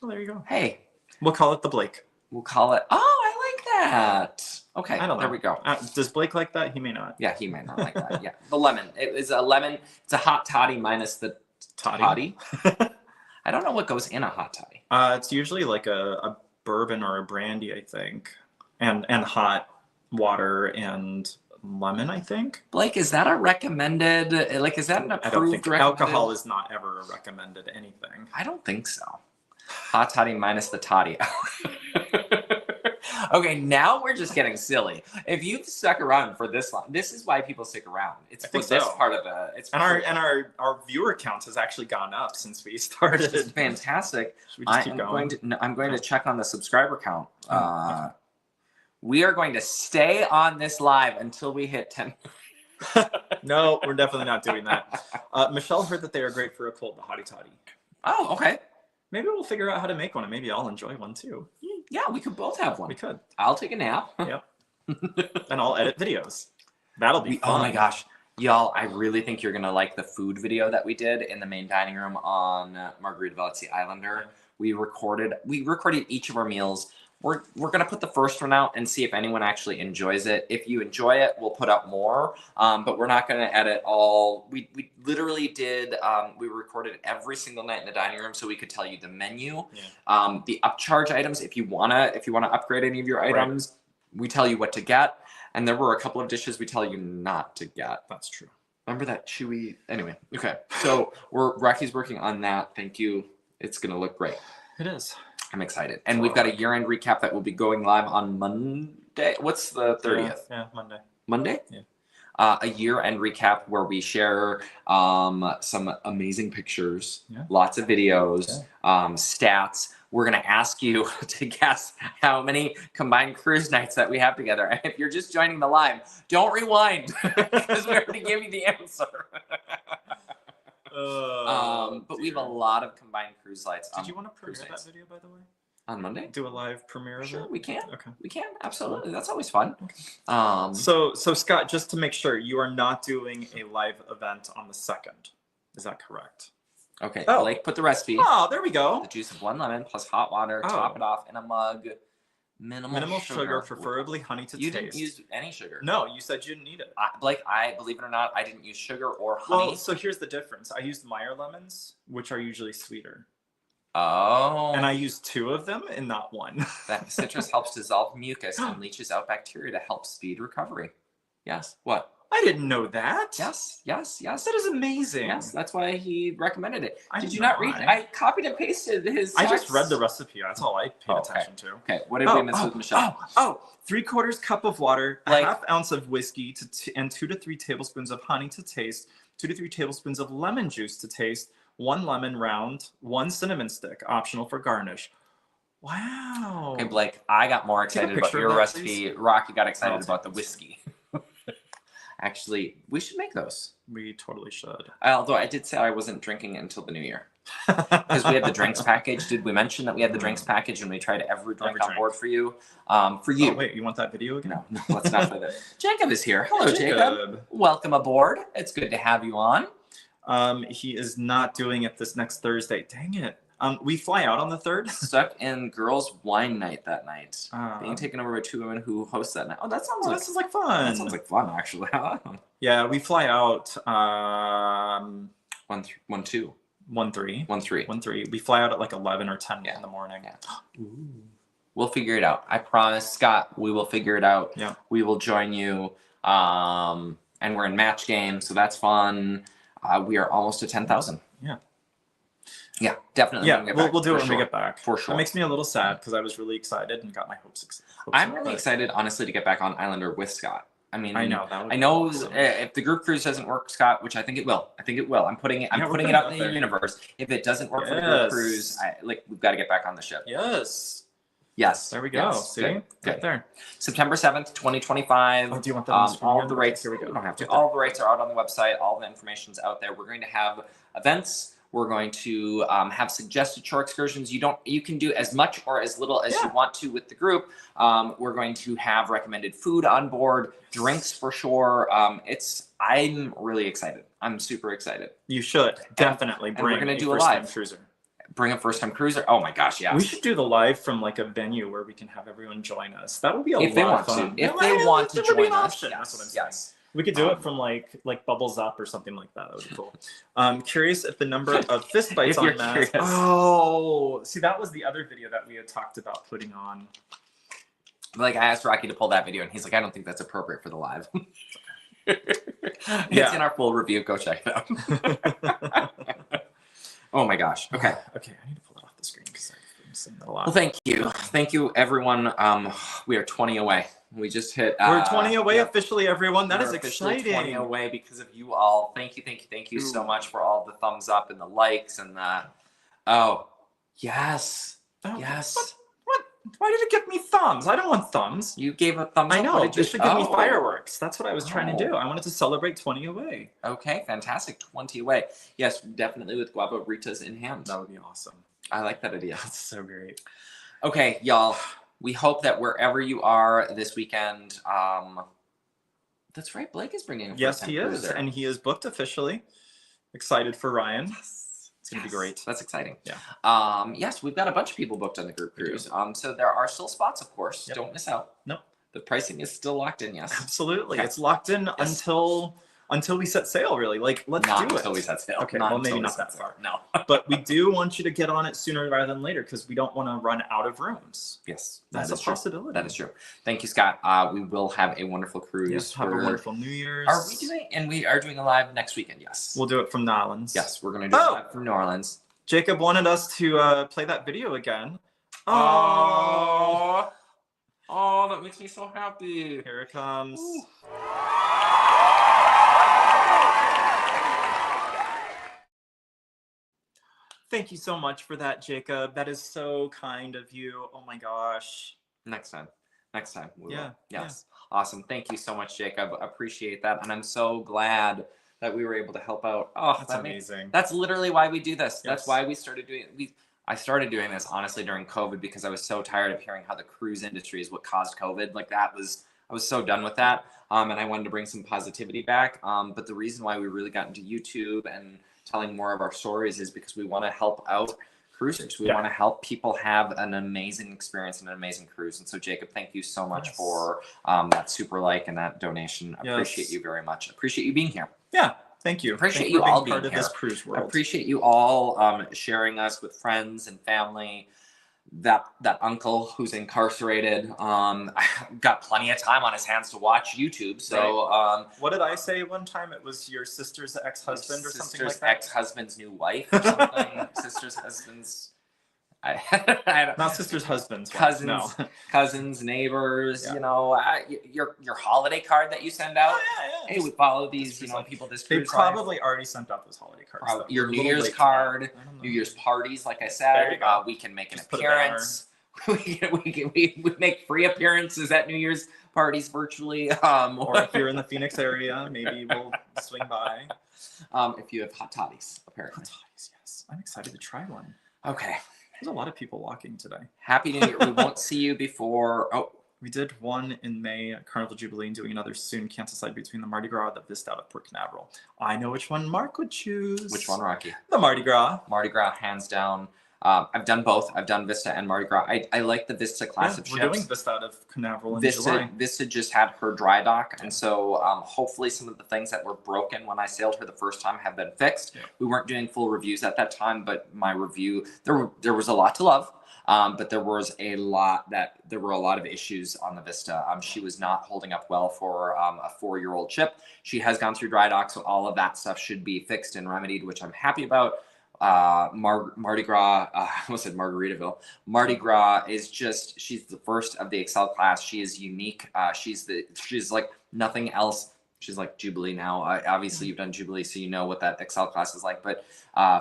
Well, there you go. Hey. We'll call it the Blake. We'll call it. Oh, I like that. Okay. I don't know. There we go. Does Blake like that? He may not. Yeah, he may not like that. Yeah. The lemon. It is a lemon. It's a hot toddy minus the toddy. I don't know what goes in a hot toddy. It's usually like a bourbon or a brandy, I think. And hot water and lemon, I think. Blake, is that a recommended, is that an approved I don't think recommended? Alcohol is not ever a recommended anything. I don't think so. Hot toddy minus the toddy. Okay, now we're just getting silly. If you've stuck around for this long, this is why people stick around. It's for this part of the. Our viewer count has actually gone up since we started. It's fantastic. Should we just keep going? I'm going to check on the subscriber count. We are going to stay on this live until we hit 10. No, we're definitely not doing that. Michelle heard that they are great for a cold, the hottie toddy. Oh, okay. Maybe we'll figure out how to make one, and maybe I'll enjoy one too. Yeah, we could both have one. We could. I'll take a nap. Yep. And I'll edit videos. That'll be fun. Oh my gosh. Y'all, I really think you're going to like the food video that we did in the main dining room on Margarita Velazzi Islander. Yeah. We recorded each of our meals. We're going to put the first one out and see if anyone actually enjoys it. If you enjoy it, we'll put up more, but we're not going to edit all. We literally did, we recorded every single night in the dining room so we could tell you the menu, the upcharge items. If you want to upgrade any of your items, we tell you what to get. And there were a couple of dishes we tell you not to get. That's true. Remember that chewy, anyway. Okay. So Rocky's working on that. Thank you. It's going to look great. It is. I'm excited. And we've got a year-end recap that will be going live on Monday. What's the 30th? Yeah, Monday. Monday? Yeah. A year-end recap where we share some amazing pictures, lots of videos, stats. We're going to ask you to guess how many combined cruise nights that we have together. And if you're just joining the live, don't rewind because we already gave you the answer. But we have a lot of combined cruise nights. Did you want to premiere that video, by the way? On Monday? Do a live premiere of it? Sure, we can. Okay. We can, absolutely. That's always fun. Okay. So Scott, just to make sure, you are not doing a live event on the 2nd. Is that correct? Okay, Blake, put the recipe. Oh, there we go. The juice of 1 lemon plus hot water. Top it off in a mug. Minimal sugar, preferably honey to taste. You didn't use any sugar. No, you said you didn't need it. I believe it or not, I didn't use sugar or honey. Well, so here's the difference. I used Meyer lemons, which are usually sweeter. Oh. And I used 2 of them and not 1. That citrus helps dissolve mucus and leaches out bacteria to help speed recovery. Yes. What? I didn't know that. Yes. That is amazing. Yes, that's why he recommended it. Did you not read? I copied and pasted his text. I just read the recipe. That's all I paid attention to. Okay, what did we miss with Michelle? 3/4 cup of water, a half ounce of whiskey, and 2 to 3 tablespoons of honey to taste, 2 to 3 tablespoons of lemon juice to taste, 1 lemon round, 1 cinnamon stick, optional for garnish. Wow. Okay, Blake, I got more excited about your recipe. Rocky got excited about the whiskey. Actually, we should make those. We totally should. Although I did say I wasn't drinking it until the new year. Because we had the drinks package. Did we mention that we had the drinks package and we tried every drink on board for you? For you. Oh, wait, you want that video again? No, let's not play that. Jacob is here. Hello, Jacob. Welcome aboard. It's good to have you on. He is not doing it this next Thursday. Dang it. We fly out on the 3rd. Stuck in girls' wine night that night. Being taken over by 2 women who host that night. Oh, that sounds like fun. That sounds like fun, actually. Yeah, we fly out 1-2. 1-3. We fly out at like 11 or 10 in the morning. Yeah. We'll figure it out. I promise, Scott, we will figure it out. Yeah. We will join you. And we're in match game, so that's fun. We are almost to 10,000. Yeah. Yeah, definitely. Yeah, we'll do it when we get back. For sure. It makes me a little sad because I was really excited and got my hopes I'm really excited, honestly, to get back on Islander with Scott. I mean, I know awesome. If the group cruise doesn't work, Scott, which I think it will. I'm putting it out in the universe. If it doesn't work for the group cruise, we've got to get back on the ship. Yes. There we go. Yes. See? Good. Right there. September 7th, 2025. Oh, do you want that on the screen? All of the rates. Here we go. We don't have to. All of the rates are out on the website. All the information's out there. We're going to have events. We're going to have suggested shore excursions. You can do as much or as little as you want to with the group. We're going to have recommended food on board, drinks for sure. I'm really excited. I'm super excited. You should definitely bring we're gonna do a live cruiser. Bring a first-time cruiser. Oh my gosh, yeah. We should do the live from like a venue where we can have everyone join us. That would be a lot of fun. If they want to join us, that's what I'm saying. We could do it from like Bubbles Up or something like that. That would be cool. Curious if the number of fist bites on mask. Oh, see, that was the other video that we had talked about putting on. I asked Rocky to pull that video, and he's like, "I don't think that's appropriate for the live." It's in our full review. Go check it out. Oh my gosh. Okay. Okay, I need to pull it off the screen because I'm saying that a lot. Well, thank you, everyone. We are 20 away. We just hit. We're 20 away officially, everyone. That is exciting. 20 away because of you all. Thank you so much for all the thumbs up and the likes and the. Oh, yes, yes. What? Why did it give me thumbs? I don't want thumbs. You gave a thumbs up. I know. It should give me fireworks. That's what I was trying to do. I wanted to celebrate 20 away. Okay, fantastic. 20 away. Yes, definitely with guava Ritas in hand. That would be awesome. I like that idea. That's so great. Okay, y'all. We hope that wherever you are this weekend, that's right. Blake is bringing a first-time cruiser. And he is booked officially. Excited for Ryan. Yes. It's gonna be great. That's exciting. Yeah. Yes, we've got a bunch of people booked on the group cruise. So there are still spots, of course. Yep. Don't miss out. Nope. The pricing is still locked in. Yes. Absolutely. Okay. It's locked in until we set sail, really. Let's do it. Until we set sail. Okay, well, maybe not that far. No. But we do want you to get on it sooner rather than later because we don't want to run out of rooms. Yes. That's a possibility. That is true. Thank you, Scott. We will have a wonderful cruise. Yes, have a wonderful New Year's. We are doing a live next weekend, yes. We'll do it from New Orleans. Yes, we're going to do it live from New Orleans. Jacob wanted us to play that video again. Oh, that makes me so happy. Here it comes. Ooh. Thank you so much for that, Jacob. That is so kind of you. Oh my gosh. Next time. We will. Yes. Yeah. Awesome. Thank you so much, Jacob. Appreciate that. And I'm so glad that we were able to help out. Oh, that's amazing. That's literally why we do this. Yes. That's why we started doing it. I started doing this honestly during COVID because I was so tired of hearing how the cruise industry is what caused COVID. I was so done with that. And I wanted to bring some positivity back. But the reason why we really got into YouTube and telling more of our stories is because we want to help out cruisers. We want to help people have an amazing experience and an amazing cruise. And so, Jacob, thank you so much for that super like and that donation. Appreciate you very much. Appreciate you being here. Yeah. Thank you. Appreciate you all being part of this cruise world. Appreciate you all sharing us with friends and family. That uncle who's incarcerated got plenty of time on his hands to watch YouTube. So what did I say one time? It was your sister's ex-husband or something like that? Ex-husband's new wife or something. Sister's husband's I don't, not sister's husband's cousins, wife, no. Cousins, neighbors, you know, your holiday card that you send out. Hey, we follow these, you know, people this cruise. They probably already sent out those holiday cards. Your New Year's card, New Year's parties, like I said, we can make an appearance. we make free appearances at New Year's parties virtually. Or if you're in the Phoenix area, maybe we'll swing by. If you have hot toddies, apparently. Hot toddies, yes. I'm excited to try one. Okay. There's a lot of people walking today. Happy New Year. We won't see you before. Oh, we did one in May at Carnival Jubilee and doing another soon, Kansas side between the Mardi Gras and the Vista out of Port Canaveral. I know which one Mark would choose. Which one, Rocky? The Mardi Gras. Mardi Gras, hands down. I've done both. I've done Vista and Mardi Gras. I like the Vista class of ships. We're doing Vista out of Canaveral in July. Vista just had her dry dock, and so hopefully some of the things that were broken when I sailed her the first time have been fixed. Yeah. We weren't doing full reviews at that time, but my review, there was a lot to love. But there were a lot of issues on the Vista. She was not holding up well for a 4-year-old ship. She has gone through dry dock, so all of that stuff should be fixed and remedied, which I'm happy about. Mardi Gras, I almost said Margaritaville. Mardi Gras is just, she's the first of the Excel class. She is unique. She's like nothing else. She's like Jubilee now. Obviously, you've done Jubilee, so you know what that Excel class is like. But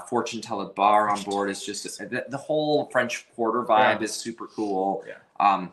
Fortune Teller Bar on board is just the whole French Quarter vibe is super cool. Yeah.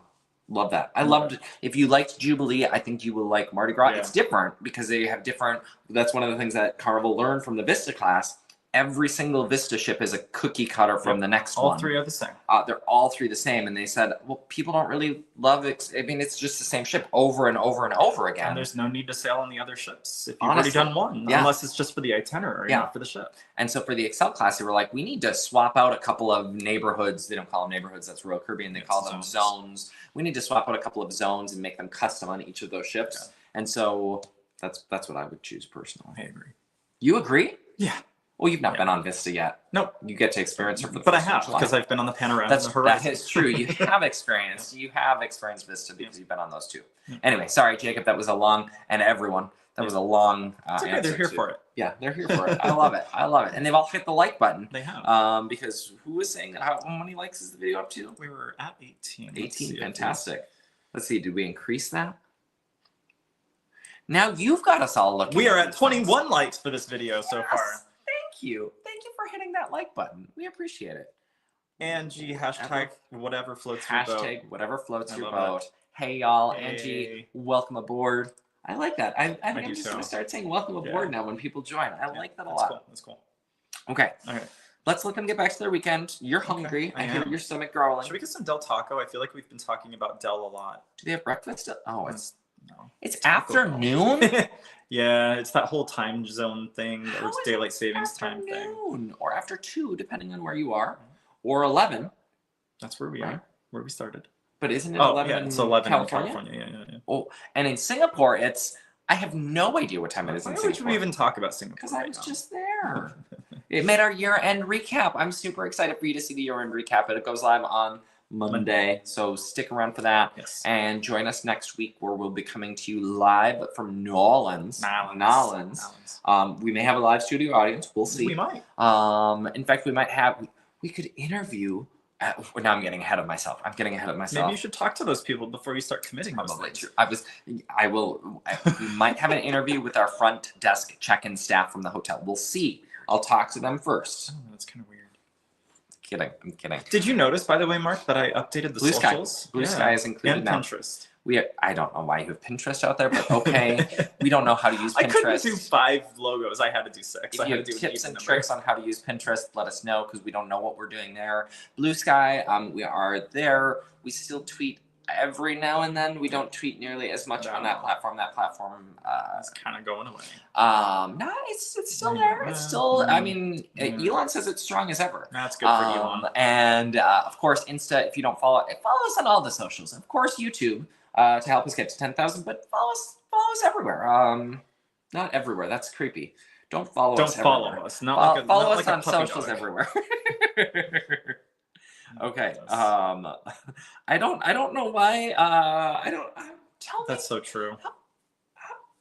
Love that. I loved. If you liked Jubilee, I think you will like Mardi Gras. Yeah. It's different because they have different. That's one of the things that Carnival learned from the Vista class. Every single Vista ship is a cookie cutter from the next one. All three are the same. They're all three the same. And they said, well, people don't really love it. I mean, it's just the same ship over and over and over again. And there's no need to sail on the other ships if you've already done one, unless it's just for the itinerary, not for the ship. And so for the Excel class, they were like, we need to swap out a couple of neighborhoods. They don't call them neighborhoods. That's Royal Caribbean. They call them zones. We need to swap out a couple of zones and make them custom on each of those ships. Yeah. And so that's what I would choose personally. I agree. You agree? Yeah. Well, you've not been on Vista yet. Nope. You get to experience it for the But I have, because I've been on the Panorama and the Horizon. That is true. You have experienced. You have experienced Vista because you've been on those two. Anyway, sorry, Jacob. That was a long, and everyone, that was a long answer. They're here for it. Yeah, they're here for it. I love it. I love it. And they've all hit the like button. They have. Because who was saying that? How many likes is the video up to? We were at 18. 18. Fantastic. Let's see. Did we increase that? Now you've got us all looking. We are at 21 likes for this video so far. Thank you. Thank you for hitting that like button. We appreciate it. Angie, hashtag whatever floats your boat. Hashtag whatever floats your boat. Hey, y'all. Hey. Angie, welcome aboard. I like that. I think I'm just going to start saying welcome aboard now when people join. I like that a lot. Cool. That's cool. Okay. All right. Let's let them get back to their weekend. You're hungry. I hear your stomach growling. Should we get some Del Taco? I feel like we've been talking about Del a lot. Do they have breakfast? Oh, it's afternoon? Yeah, it's that whole time zone thing, or it's daylight savings time thing. Or after 2, depending on where you are, or 11. That's where we are, where we started. But isn't it 11 it's 11 in California? Yeah. Oh, and in Singapore, I have no idea what time it is in Singapore. Why would we even talk about Singapore? Because I was just there. It made our year-end recap. I'm super excited for you to see the year-end recap. It goes live on Monday, so stick around for that and join us next week where we'll be coming to you live from Nolans. We may have a live studio audience. We'll see. We might. In fact, we could interview. Now I'm getting ahead of myself. Maybe you should talk to those people before you start committing. Probably true. We might have an interview with our front desk check-in staff from the hotel. We'll see. I'll talk to them first. Oh, that's kind of weird. I'm kidding. Did you notice, by the way, Mark, that I updated the socials? Blue Sky is included and now. Pinterest. I don't know why you have Pinterest out there, but okay. We don't know how to use Pinterest. I couldn't do 5 logos. I had to do 6. If you have tips and tricks on how to use Pinterest, let us know because we don't know what we're doing there. Blue Sky, we are there. We still tweet every now and then. We don't tweet nearly as much on that platform. That platform is kind of going away. No, it's still there. It's still. I mean, Elon says it's strong as ever. That's good for Elon. And of course, Insta. If you don't follow us on all the socials. Of course, YouTube to help us get to 10,000. But follow us everywhere. Not everywhere. That's creepy. Don't follow us. Don't follow us. Follow us on socials everywhere. Okay. I don't know why. Tell me. That's so true.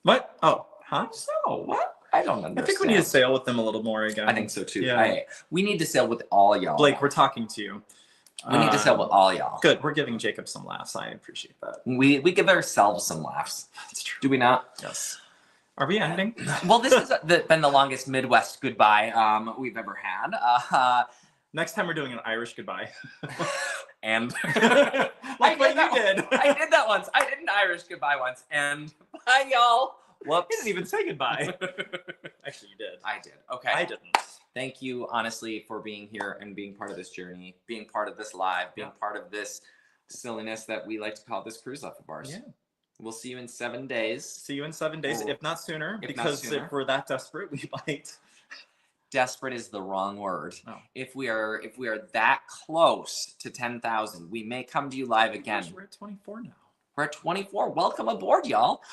What? Oh, huh? So what? I don't understand. I think we need to sail with them a little more again. I think so too. Yeah. We need to sail with all y'all. Blake, we're talking to you. We need to sail with all y'all. Good. We're giving Jacob some laughs. I appreciate that. We give ourselves some laughs. That's true. Do we not? Yes. Are we ending? Well, this has been the longest Midwest goodbye we've ever had. Next time we're doing an Irish goodbye. And like what you did. I did that once. I did an Irish goodbye once. And bye, y'all. Whoops. You didn't even say goodbye. Actually, you did. I did. Okay. I didn't. Thank you, honestly, for being here and being part of this journey, being part of this live, being part of this silliness that we like to call this cruise off of ours. Yeah. We'll see you in 7 days. See you in 7 days, if not sooner. Because if we're that desperate, we might. Desperate is the wrong word. Oh. If we are that close to 10,000, we may come to you live again. We're at 24 now. We're at 24. Welcome aboard, y'all.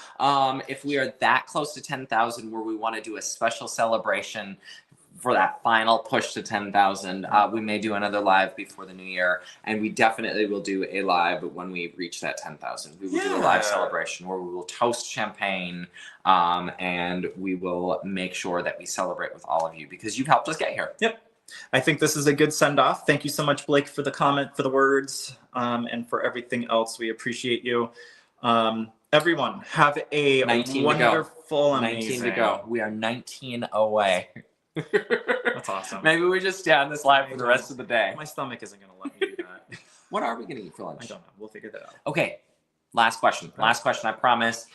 If we are that close to 10,000, where we want to do a special celebration for that final push to 10,000, we may do another live before the new year, and we definitely will do a live when we reach that 10,000. We will do a live celebration where we will toast champagne, and we will make sure that we celebrate with all of you because you've helped us get here. Yep. I think this is a good send-off. Thank you so much, Blake, for the comment, for the words, and for everything else. We appreciate you. Everyone, have a wonderful, amazing. 19 to go. We are 19 away. That's awesome. Maybe we just stay on this live for the rest of the day. My stomach isn't going to let me do that. What are we going to eat for lunch? I don't know. We'll figure that out. Okay. Last question. Last question, I promise.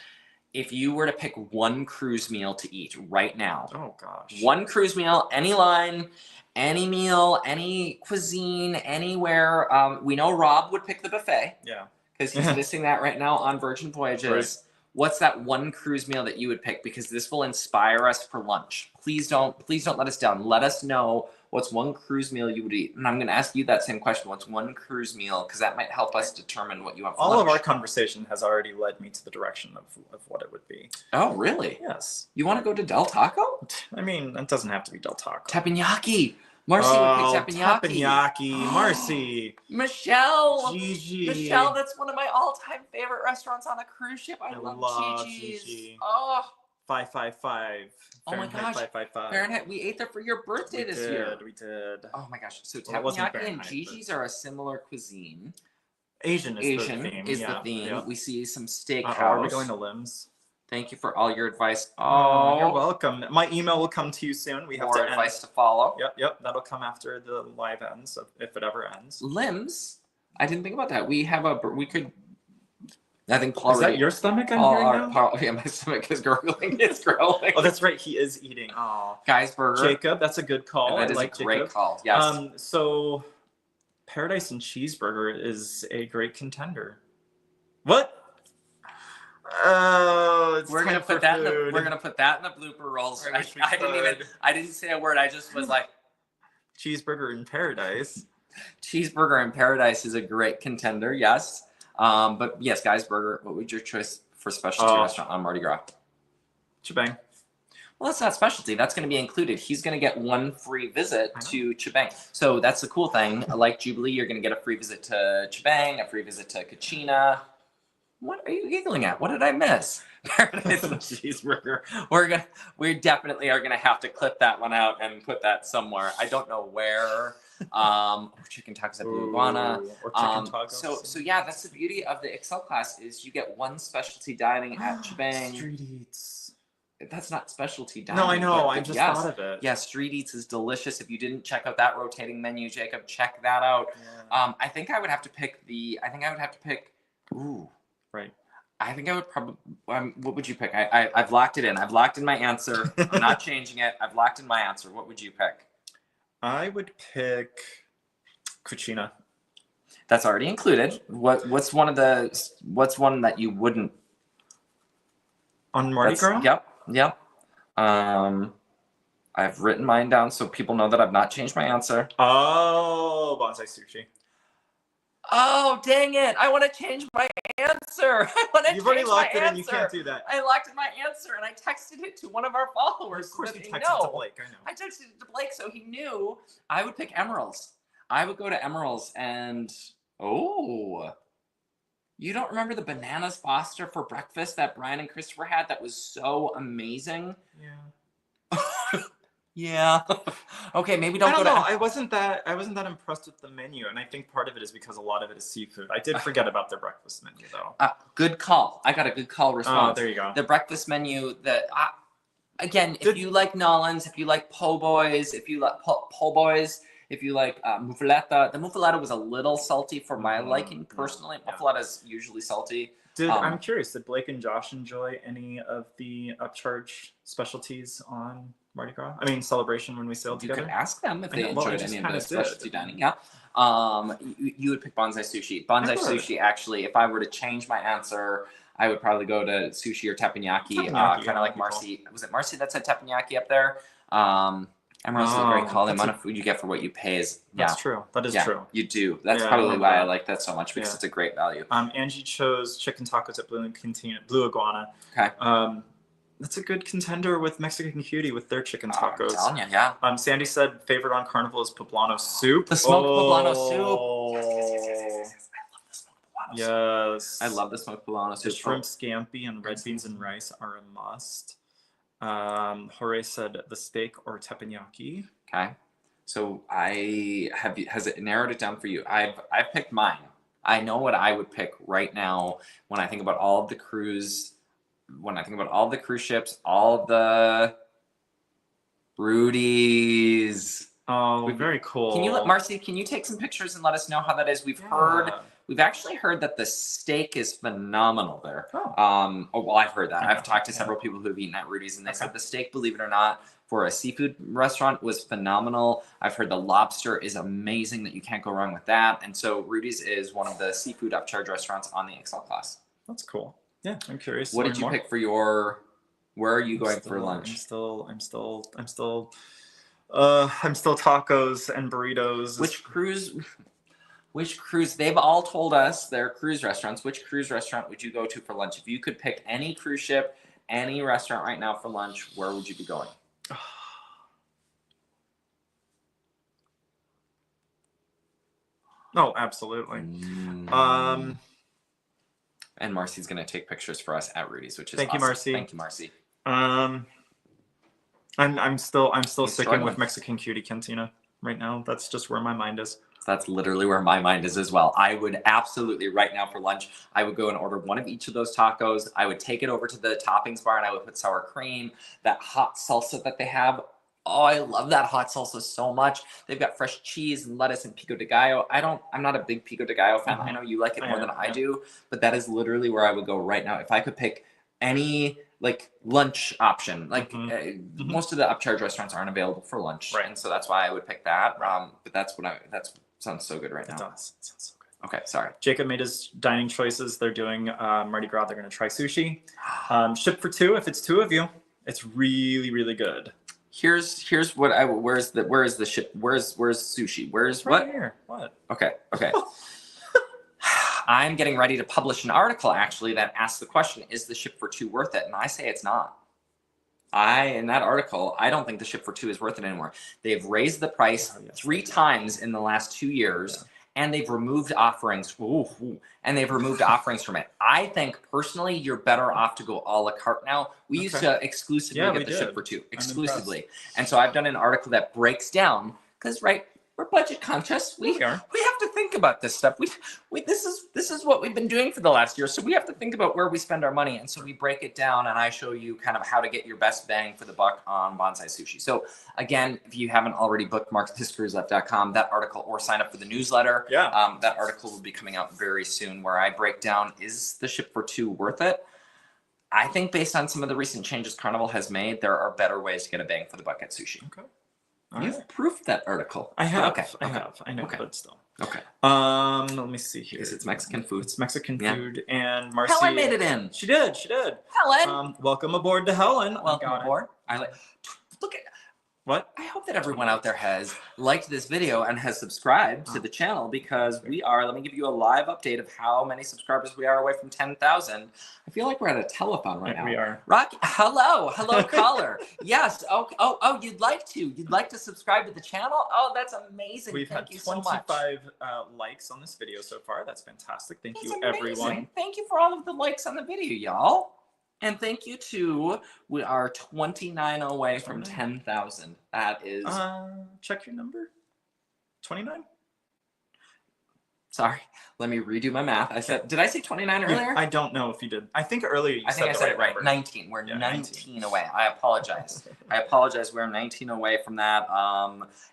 If you were to pick one cruise meal to eat right now. Oh, gosh. One cruise meal, any line, any meal, any cuisine, anywhere. We know Rob would pick the buffet. Yeah. Because he's missing that right now on Virgin Voyages. Right. What's that one cruise meal that you would pick? Because this will inspire us for lunch. Please don't let us down. Let us know what's one cruise meal you would eat. And I'm going to ask you that same question. What's one cruise meal? Because that might help us determine what you want for lunch. All of our conversation has already led me to the direction of what it would be. Oh, really? Yes. You want to go to Del Taco? I mean, it doesn't have to be Del Taco. Teppanyaki. Marcy would pick teppanyaki. Teppanyaki. Marcy. Michelle. Gigi. Michelle, that's one of my all-time favorite restaurants on a cruise ship. I love Gigi's. Gigi. Oh. 555. Oh my gosh. 555. Fahrenheit. We ate there for your birthday this year. We did. Oh my gosh. So teppanyaki and Gigi's are a similar cuisine. Asian is the theme. Yeah. We see some steakhouse. Are we going to Limbs? Thank you for all your advice. Oh, you're welcome. My email will come to you soon. We have more advice to follow. Yep. That'll come after the live ends, if it ever ends. Limbs. I didn't think about that. We could. I think Paul. Is that your stomach I'm hearing now? Yeah, my stomach is gurgling. It's growling. Oh, that's right. He is eating. Oh, Guy's Burger. Jacob, that's a good call. That is a great call. Yes. So, Paradise and Cheeseburger is a great contender. What? Oh, we're gonna put that. We're gonna put that in the blooper rolls. I didn't say a word. I just was like, Cheeseburger in Paradise. Cheeseburger in Paradise is a great contender. Yes. But yes, Guy's Burger. What would your choice for specialty restaurant on Mardi Gras? Chibang. Well, that's not specialty. That's going to be included. He's going to get one free visit to Chibang. So that's the cool thing. Like Jubilee, you're going to get a free visit to Chibang, a free visit to Kachina. What are you giggling at? What did I miss? Paradise and Cheeseburger. We definitely are gonna have to clip that one out and put that somewhere. I don't know where. Chicken tacos at Blue Iguana. Or chicken tacos. So yeah, that's the beauty of the Excel class is you get one specialty dining at Chibang. Street Eats. That's not specialty dining. No, I know. I just thought of it. Yeah, Street Eats is delicious. If you didn't check out that rotating menu, Jacob, check that out. Yeah. I think I would have to pick. Ooh. Right. I think I would probably. What would you pick? I've locked it in. I've locked in my answer. I'm not changing it. I've locked in my answer. What would you pick? I would pick Cucina. That's already included. What's one that you wouldn't? On Mardi Gras? Yep. I've written mine down so people know that I've not changed my answer. Oh, bonsai sushi. Oh, dang it. I want to change my answer. You've already locked it in. You can't do that. I locked in my answer and I texted it to one of our followers. Of course you texted it to Blake. I know. I texted it to Blake so he knew I would pick emeralds. I would go to emeralds and... Oh... You don't remember the bananas Foster for breakfast that Brian and Christopher had that was so amazing? Yeah. Yeah. Okay, maybe don't I go don't to... know. I wasn't that impressed with the menu, and I think part of it is because a lot of it is seafood. I did forget about their breakfast menu, though. Good call. I got a good call response. Oh, there you go. The breakfast menu that... Again, if you like Nolans, if you like po' boys, if you like po' boys, if you like muffaletta, the muffaletta was a little salty for my liking personally. Yeah. Muffaletta is usually salty. I'm curious, did Blake and Josh enjoy any of the upcharge specialties on Mardi Gras? I mean, Celebration when we sailed together? You could ask them if they enjoyed any of the specialty dining. Yeah. You would pick bonsai sushi. Bonsai sushi, actually, if I were to change my answer, I would probably go to sushi or teppanyaki, kind of like Marcy. Was it Marcy that said teppanyaki up there? Emerald's is a great call. The amount of food you get for what you pay is... That's true. That is true. You do. That's probably why I like that so much, because it's a great value. Angie chose chicken tacos at Blue Iguana. Okay. That's a good contender with Mexican Cutie with their chicken tacos. I'm telling you, yeah. Sandy said favorite on Carnival is poblano soup. The smoked poblano soup. Yes. I love the smoked poblano soup. The shrimp scampi and red beans and rice are a must. Jorge said the steak or teppanyaki. Okay. So has it narrowed it down for you? I've picked mine. I know what I would pick right now when I think about all of the cruise ships, all of the Rudy's. Oh, very cool. Marcy, can you take some pictures and let us know how that is? We've actually heard that the steak is phenomenal there. I've heard that. I've talked to several people who have eaten at Rudy's, and they said the steak, believe it or not, for a seafood restaurant was phenomenal. I've heard the lobster is amazing, that you can't go wrong with that. And so Rudy's is one of the seafood upcharge restaurants on the XL class. That's cool. Yeah, I'm curious. What did you pick for your... Where are you going for lunch? I'm still tacos and burritos. Which cruise? They've all told us they're cruise restaurants. Which cruise restaurant would you go to for lunch? If you could pick any cruise ship, any restaurant right now for lunch, where would you be going? Oh, absolutely. And Marcy's going to take pictures for us at Rudy's, which is awesome. Thank you, Marcy. I'm still sticking with Mexican Cutie Cantina right now. That's just where my mind is. That's literally where my mind is as well. I would absolutely, right now for lunch, I would go and order one of each of those tacos. I would take it over to the toppings bar and I would put sour cream, that hot salsa that they have. Oh, I love that hot salsa so much. They've got fresh cheese and lettuce and pico de gallo. I'm not a big pico de gallo fan. I know you like it more than I do, but that is literally where I would go right now. If I could pick any lunch option, most of the upcharge restaurants aren't available for lunch. Right. And so that's why I would pick that. But that's sounds so good right now. It does. It sounds so good. Okay, sorry. Jacob made his dining choices. They're doing Mardi Gras. They're going to try sushi. Ship for two. If it's two of you, it's really, really good. Here's what where's the ship? Where's sushi? Where's right what? Here. What? Okay. I'm getting ready to publish an article actually that asks the question, is the ship for two worth it? And I say it's not. In that article, I don't think the ship for two is worth it anymore. They've raised the price 3 times in the last 2 years, and they've removed offerings. And they've removed offerings from it. I think personally, you're better off to go a la carte now. We used to exclusively get the ship for two, exclusively. And so I've done an article that breaks down, because we're budget conscious. We have to think about this stuff. This is what we've been doing for the last year. So we have to think about where we spend our money. And so we break it down and I show you kind of how to get your best bang for the buck on bonsai sushi. So again, if you haven't already bookmarked thiscruiseleft.com, that article, or sign up for the newsletter, that article will be coming out very soon where I break down, is the ship for two worth it? I think based on some of the recent changes Carnival has made, there are better ways to get a bang for the buck at sushi. Okay. You've proofed that article. I have. Okay. I know, but still. Okay. Let me see here. Because it's Mexican food. It's Mexican food, and Marcy. Helen made it in. She did. Helen. Welcome aboard to Helen. Welcome aboard. Look at. What? I hope that everyone out there has liked this video and has subscribed to the channel, because we are, let me give you a live update of how many subscribers we are away from 10,000. I feel like we're at a telethon right now. We are. Rocky, hello caller. Yes, you'd like to subscribe to the channel? Oh, that's amazing. We've had 25 likes on this video so far. That's fantastic. Thank you, everyone. Thank you for all of the likes on the video, y'all. And thank you to, we are 29 away from 10,000. That is... check your number. 29? Sorry, let me redo my math. Did I say 29 earlier? I don't know if you did. I think earlier I said it right. 19. We're 19 away. I apologize. We're 19 away from that.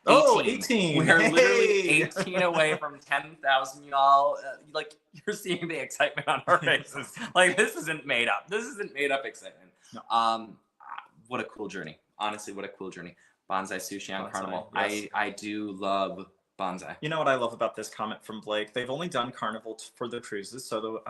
18. We're literally 18 away from 10,000, y'all. Like, you're seeing the excitement on our faces. Like, this isn't made up. This isn't made up excitement. No. What a cool journey. Honestly, what a cool journey. Bonsai sushi on Carnival. Yes. I do love bonsai. You know what I love about this comment from Blake? They've only done Carnival for the cruises, so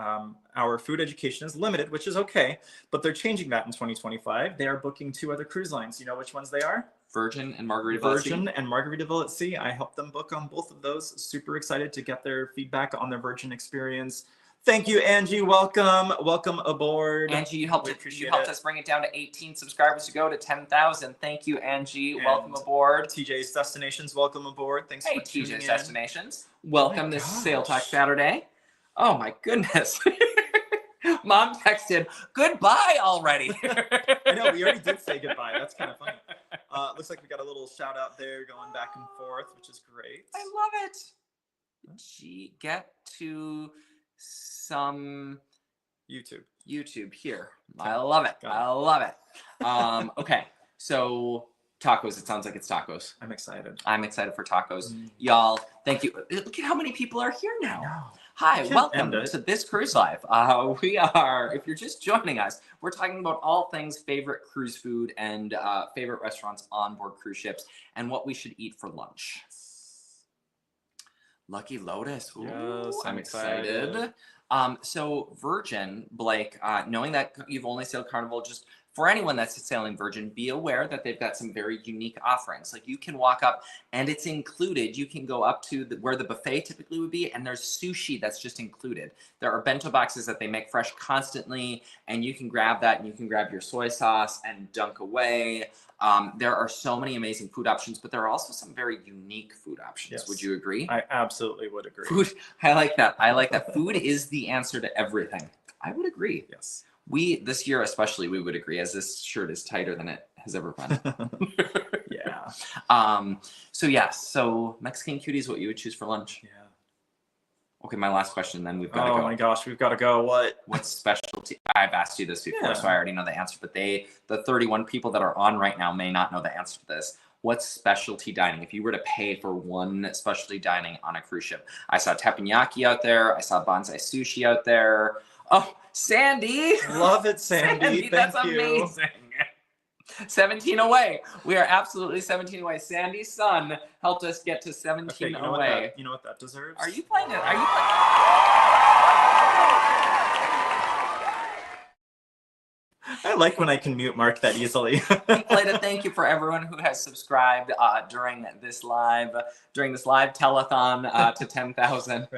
our food education is limited, which is okay, but they're changing that in 2025. They are booking 2 other cruise lines. You know which ones they are? Virgin and Margaritaville at Sea. Virgin and Margaritaville at Sea. I helped them book on both of those. Super excited to get their feedback on their Virgin experience. Thank you, Angie. Welcome aboard. Angie, you helped us bring it down to 18 subscribers to go to 10,000. Thank you, Angie. And welcome aboard. TJ's Destinations, welcome aboard. Thanks for tuning in. TJ's Destinations. Welcome this Sail Talk Saturday. Oh my goodness. Mom texted, goodbye already. I know, we already did say goodbye. That's kind of funny. Looks like we got a little shout out there going back and forth, which is great. I love it. Get to some YouTube here. Okay. I love it. I love it. Okay, so tacos. It sounds like it's tacos. I'm excited. I'm excited for tacos. Y'all, thank you. Look at how many people are here now. Hi, welcome to this cruise live. We are, if you're just joining us, we're talking about all things favorite cruise food and favorite restaurants on board cruise ships and what we should eat for lunch. Lucky Lotus. Ooh, yes, I'm excited. So Virgin, Blake, knowing that you've only sailed Carnival, just for anyone that's sailing Virgin, be aware that they've got some very unique offerings. Like, you can walk up and it's included. You can go up to where the buffet typically would be, and there's sushi that's just included. There are bento boxes that they make fresh constantly, and you can grab that and you can grab your soy sauce and dunk away. There are so many amazing food options, but there are also some very unique food options. Yes. Would you agree? I absolutely would agree. Food, I like that. I like that. Food is the answer to everything. I would agree. Yes. This year especially, we would agree, as this shirt is tighter than it has ever been. Yeah. So Mexican cutie is what you would choose for lunch. Yeah. Okay, my last question, then we've got to go. Oh my gosh, we've got to go. What specialty? I've asked you this before, so I already know the answer, but the 31 people that are on right now may not know the answer to this. What's specialty dining? If you were to pay for one specialty dining on a cruise ship. I saw teppanyaki out there. I saw bonsai sushi out there. Oh, Sandy. Love it, Sandy. That's amazing. 17 away. We are absolutely 17 away. Sandy's son helped us get to 17 away. You know what that deserves? Are you playing it? I like when I can mute Mark that easily. Played it. Thank you for everyone who has subscribed during this live telethon to 10,000.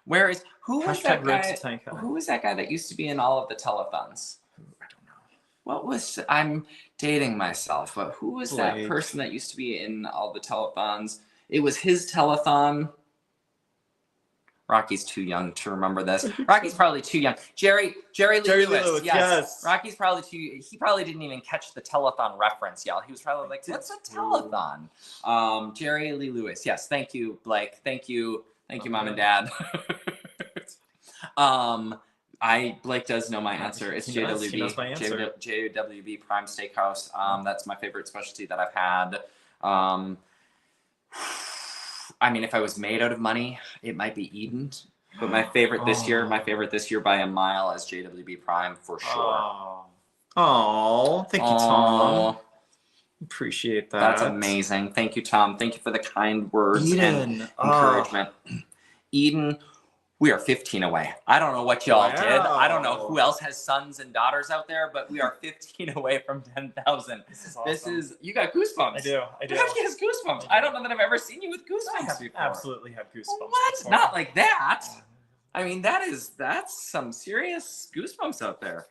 Right. Who was that guy that used to be in all of the telethons? I don't know. I'm dating myself, but who was that person that used to be in all the telethons? It was his telethon. Rocky's too young to remember this. Rocky's probably too young. Jerry Lee Lewis. Yes. Rocky's probably he probably didn't even catch the telethon reference, y'all. He was probably like, what's a telethon? Jerry Lee Lewis. Yes. Thank you, Blake. Thank you, Mom and Dad. Blake does know my answer. It's JWB. He knows my answer. JWB Prime Steakhouse. That's my favorite specialty that I've had. I mean, if I was made out of money, it might be Eden. But my favorite this year by a mile is JWB Prime for sure. Oh, thank you, Tom. Appreciate that. That's amazing. Thank you, Tom. Thank you for the kind words and encouragement. Eden, we are 15 away. I don't know what y'all did. I don't know who else has sons and daughters out there, but we are 15 away from 10,000. This is awesome. You got goosebumps. I do. He has goosebumps. I don't know that I've ever seen you with goosebumps before. Absolutely have goosebumps. What? Before. Not like that. I mean, that's some serious goosebumps out there.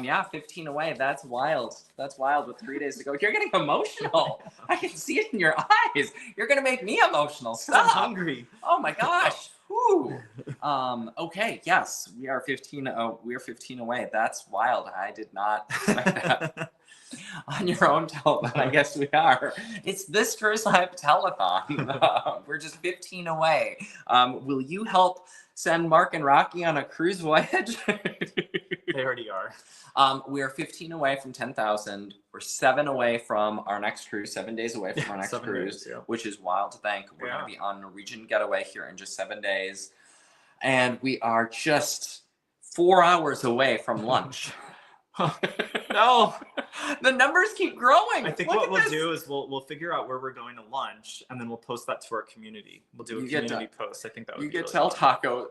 Yeah, 15 away. That's wild. That's wild with 3 days to go. You're getting emotional. I can see it in your eyes. You're gonna make me emotional. Stop. I'm hungry. Oh my gosh. Whew. Okay. Yes, we are 15. We are 15 away. That's wild. I did not expect that. On your own telethon, I guess we are. It's this Cruise Live telethon. We're just 15 away. Will you help send Mark and Rocky on a cruise voyage? They already are. We are 15 away from 10,000. We're 7 away from our next cruise, 7 days away from our next cruise, which is wild to think. We're going to be on Norwegian Getaway here in just 7 days. And we are just 4 hours away from lunch. No, the numbers keep growing. I think what we'll do is we'll figure out where we're going to lunch, and then we'll post that to our community. We'll do a community post. I think that would be really tell Taco,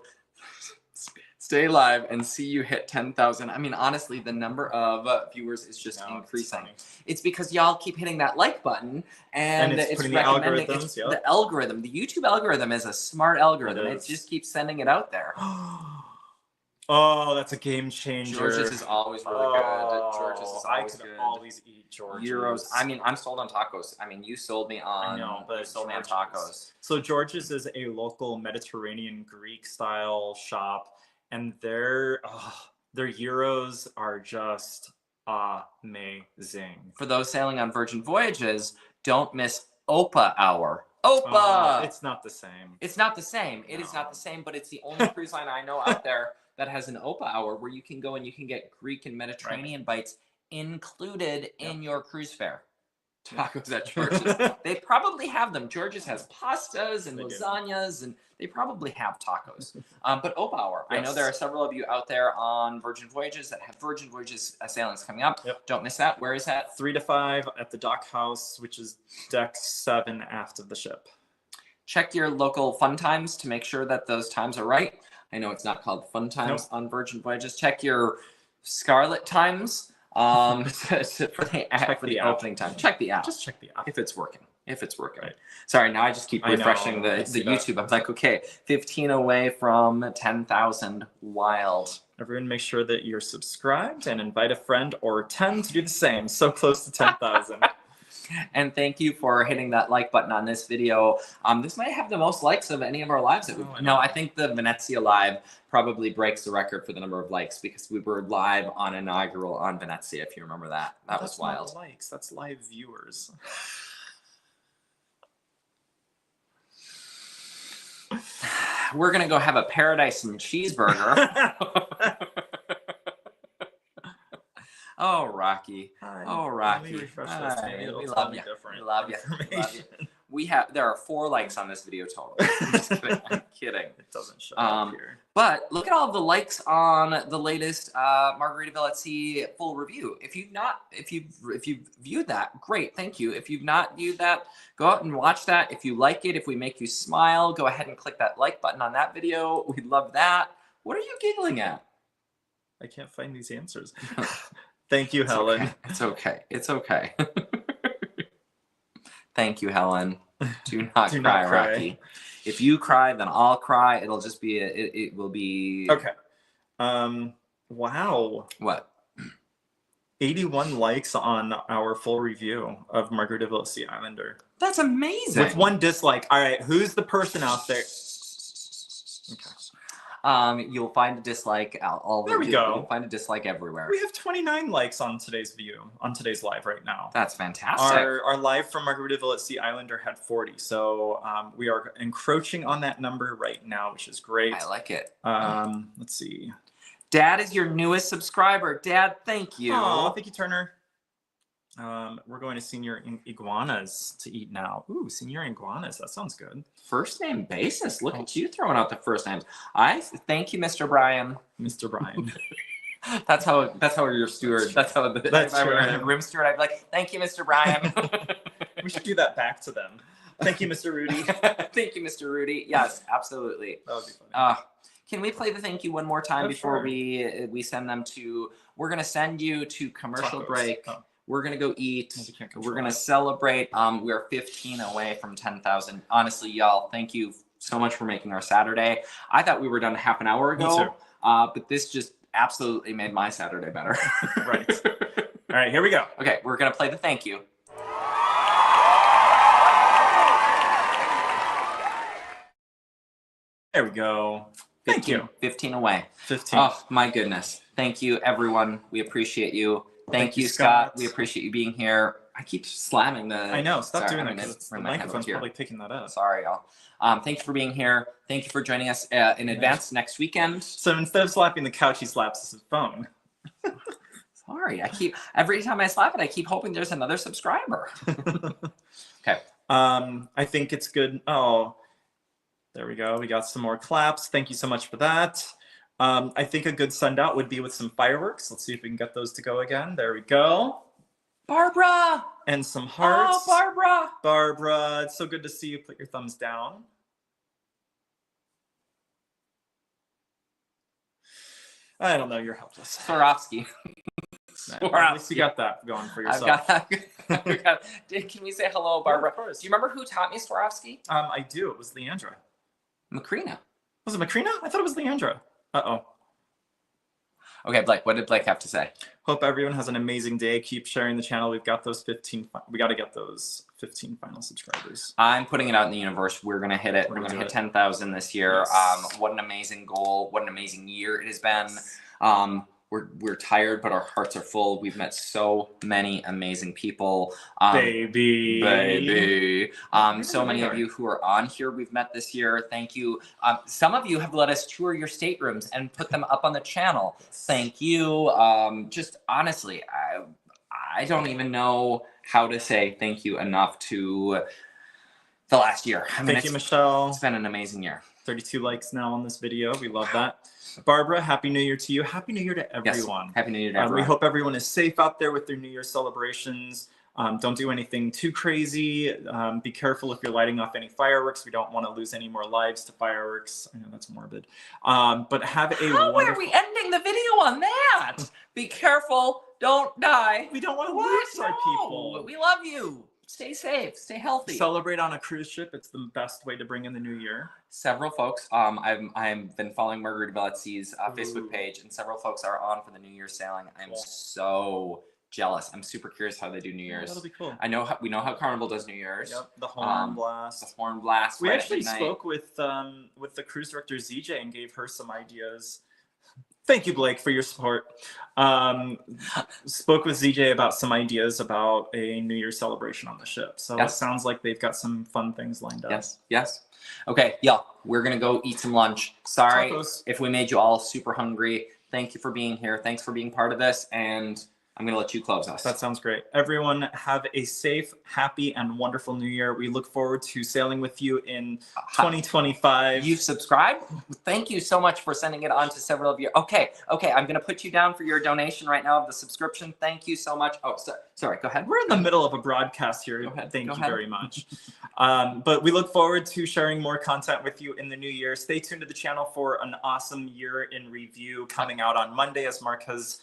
stay live and see you hit 10,000. I mean, honestly, the number of viewers is just increasing. It's because y'all keep hitting that like button, and it's recommending the algorithm. The YouTube algorithm is a smart algorithm. It just keeps sending it out there. Oh, that's a game changer. George's is always really good. George's is always good. I could always eat George's. Gyros. I mean, I'm sold on tacos. I mean, you sold me on. I know, but you sold me on tacos. So George's is a local Mediterranean Greek style shop, and their gyros are just amazing. For those sailing on Virgin Voyages, don't miss Opa Hour. Opa! It's not the same. It's not the same. It is not the same, but it's the only cruise line I know out there that has an Opa Hour where you can go and you can get Greek and Mediterranean bites included in your cruise fare. Tacos at George's. They probably have them. George's has pastas and lasagnas, and they probably have tacos. But Opa Hour. Yes. I know there are several of you out there on Virgin Voyages that have Virgin Voyages sailings coming up. Yep. Don't miss that. Where is that? 3 to 5 at the dock house, which is deck 7 aft of the ship. Check your local fun times to make sure that those times are right. I know it's not called fun times on Virgin Voyages. Check your Scarlet times for the opening time. Check the app. Just check the app. If it's working. Right. Sorry, now I just keep refreshing the YouTube. I'm like, okay, 15 away from 10,000. Wild. Everyone make sure that you're subscribed and invite a friend or 10 to do the same. So close to 10,000. And thank you for hitting that like button on this video. This might have the most likes of any of our lives that we've No, I think the Venezia live probably breaks the record for the number of likes because we were live on inaugural on Venezia, if you remember that. That was wild. Not likes, that's live viewers. We're gonna go have a paradise and cheeseburger. Oh, Rocky. Hi. Oh, Rocky. Hi. We love you. We love you. There are 4 likes on this video total. I'm just kidding. I'm kidding. It doesn't show up here. But look at all of the likes on the latest Margaritaville at Sea full review. If you've viewed that, great, thank you. If you've not viewed that, go out and watch that. If you like it, if we make you smile, go ahead and click that like button on that video. We'd love that. What are you giggling at? I can't find these answers. Thank you, Helen. It's okay. It's okay. Thank you, Helen. Do not cry, Rocky. If you cry, then I'll cry. It'll just be it will be okay. Wow. What? 81 likes on our full review of Margaritaville Sea Islander. That's amazing. With 1 dislike. All right, who's the person out there? Okay. You'll find a dislike there we go. You'll find a dislike everywhere. We have 29 likes on today's live right now. That's fantastic. Our live from Margaritaville at Sea Islander had 40, so we are encroaching on that number right now, which is great. I like it. Let's see. Dad is your newest subscriber. Dad, thank you. Oh, thank you, Turner. We're going to Senior Iguanas to eat now. Ooh, Senior Iguanas. That sounds good. First name basis. Look at you throwing out the first names. I thank you, Mr. Brian. Mr. Brian. That's how you're steward. That's how if I were a room steward, I'd be like, thank you, Mr. Brian. We should do that back to them. Thank you, Mr. Rudy. Thank you, Mr. Rudy. Yes, absolutely. That would be funny. Can we play the thank you one more time before we send them to? We're gonna send you to commercial break. Oh. We're gonna go eat. We're gonna celebrate. We are 15 away from 10,000. Honestly, y'all, thank you so much for making our Saturday. I thought we were done half an hour ago, Me too. But this just absolutely made my Saturday better. Right. All right, here we go. Okay, we're gonna play the thank you. There we go. Thank you. 15 away. 15. Oh, my goodness. Thank you, everyone. We appreciate you. Thank you, Scott. We appreciate you being here. I keep slamming the... I know. Stop doing that because the microphone's probably picking that up. Sorry, y'all. Thank you for being here. Thank you for joining us in advance next weekend. So instead of slapping the couch, he slaps his phone. Sorry. Every time I slap it, I keep hoping there's another subscriber. Okay. I think it's good. Oh, there we go. We got some more claps. Thank you so much for that. I think a good send out would be with some fireworks. Let's see if we can get those to go again. There we go. Barbara! And some hearts. Oh, Barbara! Barbara, it's so good to see you. Put your thumbs down. I don't know. You're helpless. Swarovski. At least you got that going for yourself. I've got that. Can we say hello, Barbara? Yeah, of course. Do you remember who taught me Swarovski? I do. It was Leandra. Macrina. Was it Macrina? I thought it was Leandra. Uh-oh. Okay, Blake, what did Blake have to say? Hope everyone has an amazing day. Keep sharing the channel. We've got those 15. We got to get those 15 final subscribers. I'm putting it out in the universe. We're going to hit it. We're going to hit 10,000 this year. Yes. What an amazing goal. What an amazing year it has been. We're tired, but our hearts are full. We've met so many amazing people. Baby. So many of you who are on here we've met this year. Thank you. Some of you have let us tour your staterooms and put them up on the channel. Thank you. Just honestly, I don't even know how to say thank you enough to the last year. I mean, thank you, Michelle. It's been an amazing year. 32 likes now on this video. We love that. Barbara, Happy New Year to you. Happy New Year to everyone. Yes. Happy New Year to everyone. We hope everyone is safe out there with their New Year celebrations. Don't do anything too crazy. Be careful if you're lighting off any fireworks. We don't want to lose any more lives to fireworks. I know that's morbid. But have a How are we ending the video on that? Be careful. Don't die. We don't want to lose our people. We love you. Stay safe. Stay healthy. Celebrate on a cruise ship. It's the best way to bring in the new year. Several folks, I've been following Margarita Belletzi's Facebook page, and several folks are on for the New Year's sailing. I'm so jealous. I'm super curious how they do New Year's. That'll be cool. We know how Carnival does New Year's. Yep, the horn blast. The horn blast. We actually spoke with the cruise director ZJ and gave her some ideas. Thank you, Blake, for your support. Spoke with ZJ about some ideas about a New Year's celebration on the ship. So it sounds like they've got some fun things lined up. Yes. Okay, y'all, we're going to go eat some lunch. Sorry if we made you all super hungry. Thank you for being here. Thanks for being part of this. And I'm going to let you close us. That sounds great. Everyone have a safe, happy, and wonderful New Year. We look forward to sailing with you in 2025. You've subscribed? Thank you so much for sending it on to several of you. Okay. I'm going to put you down for your donation right now of the subscription. Thank you so much. Oh, sorry. Go ahead. We're in the middle of a broadcast here. Thank you very much. But we look forward to sharing more content with you in the new year. Stay tuned to the channel for an awesome year in review coming out on Monday, as Mark has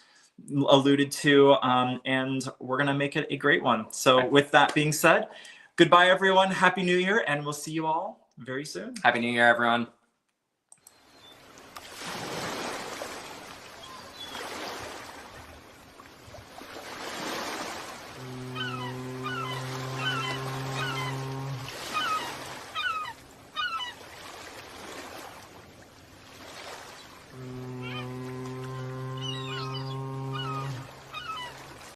alluded to, and we're gonna make it a great one. So with that being said, goodbye everyone, Happy New Year, and we'll see you all very soon. Happy New Year, everyone.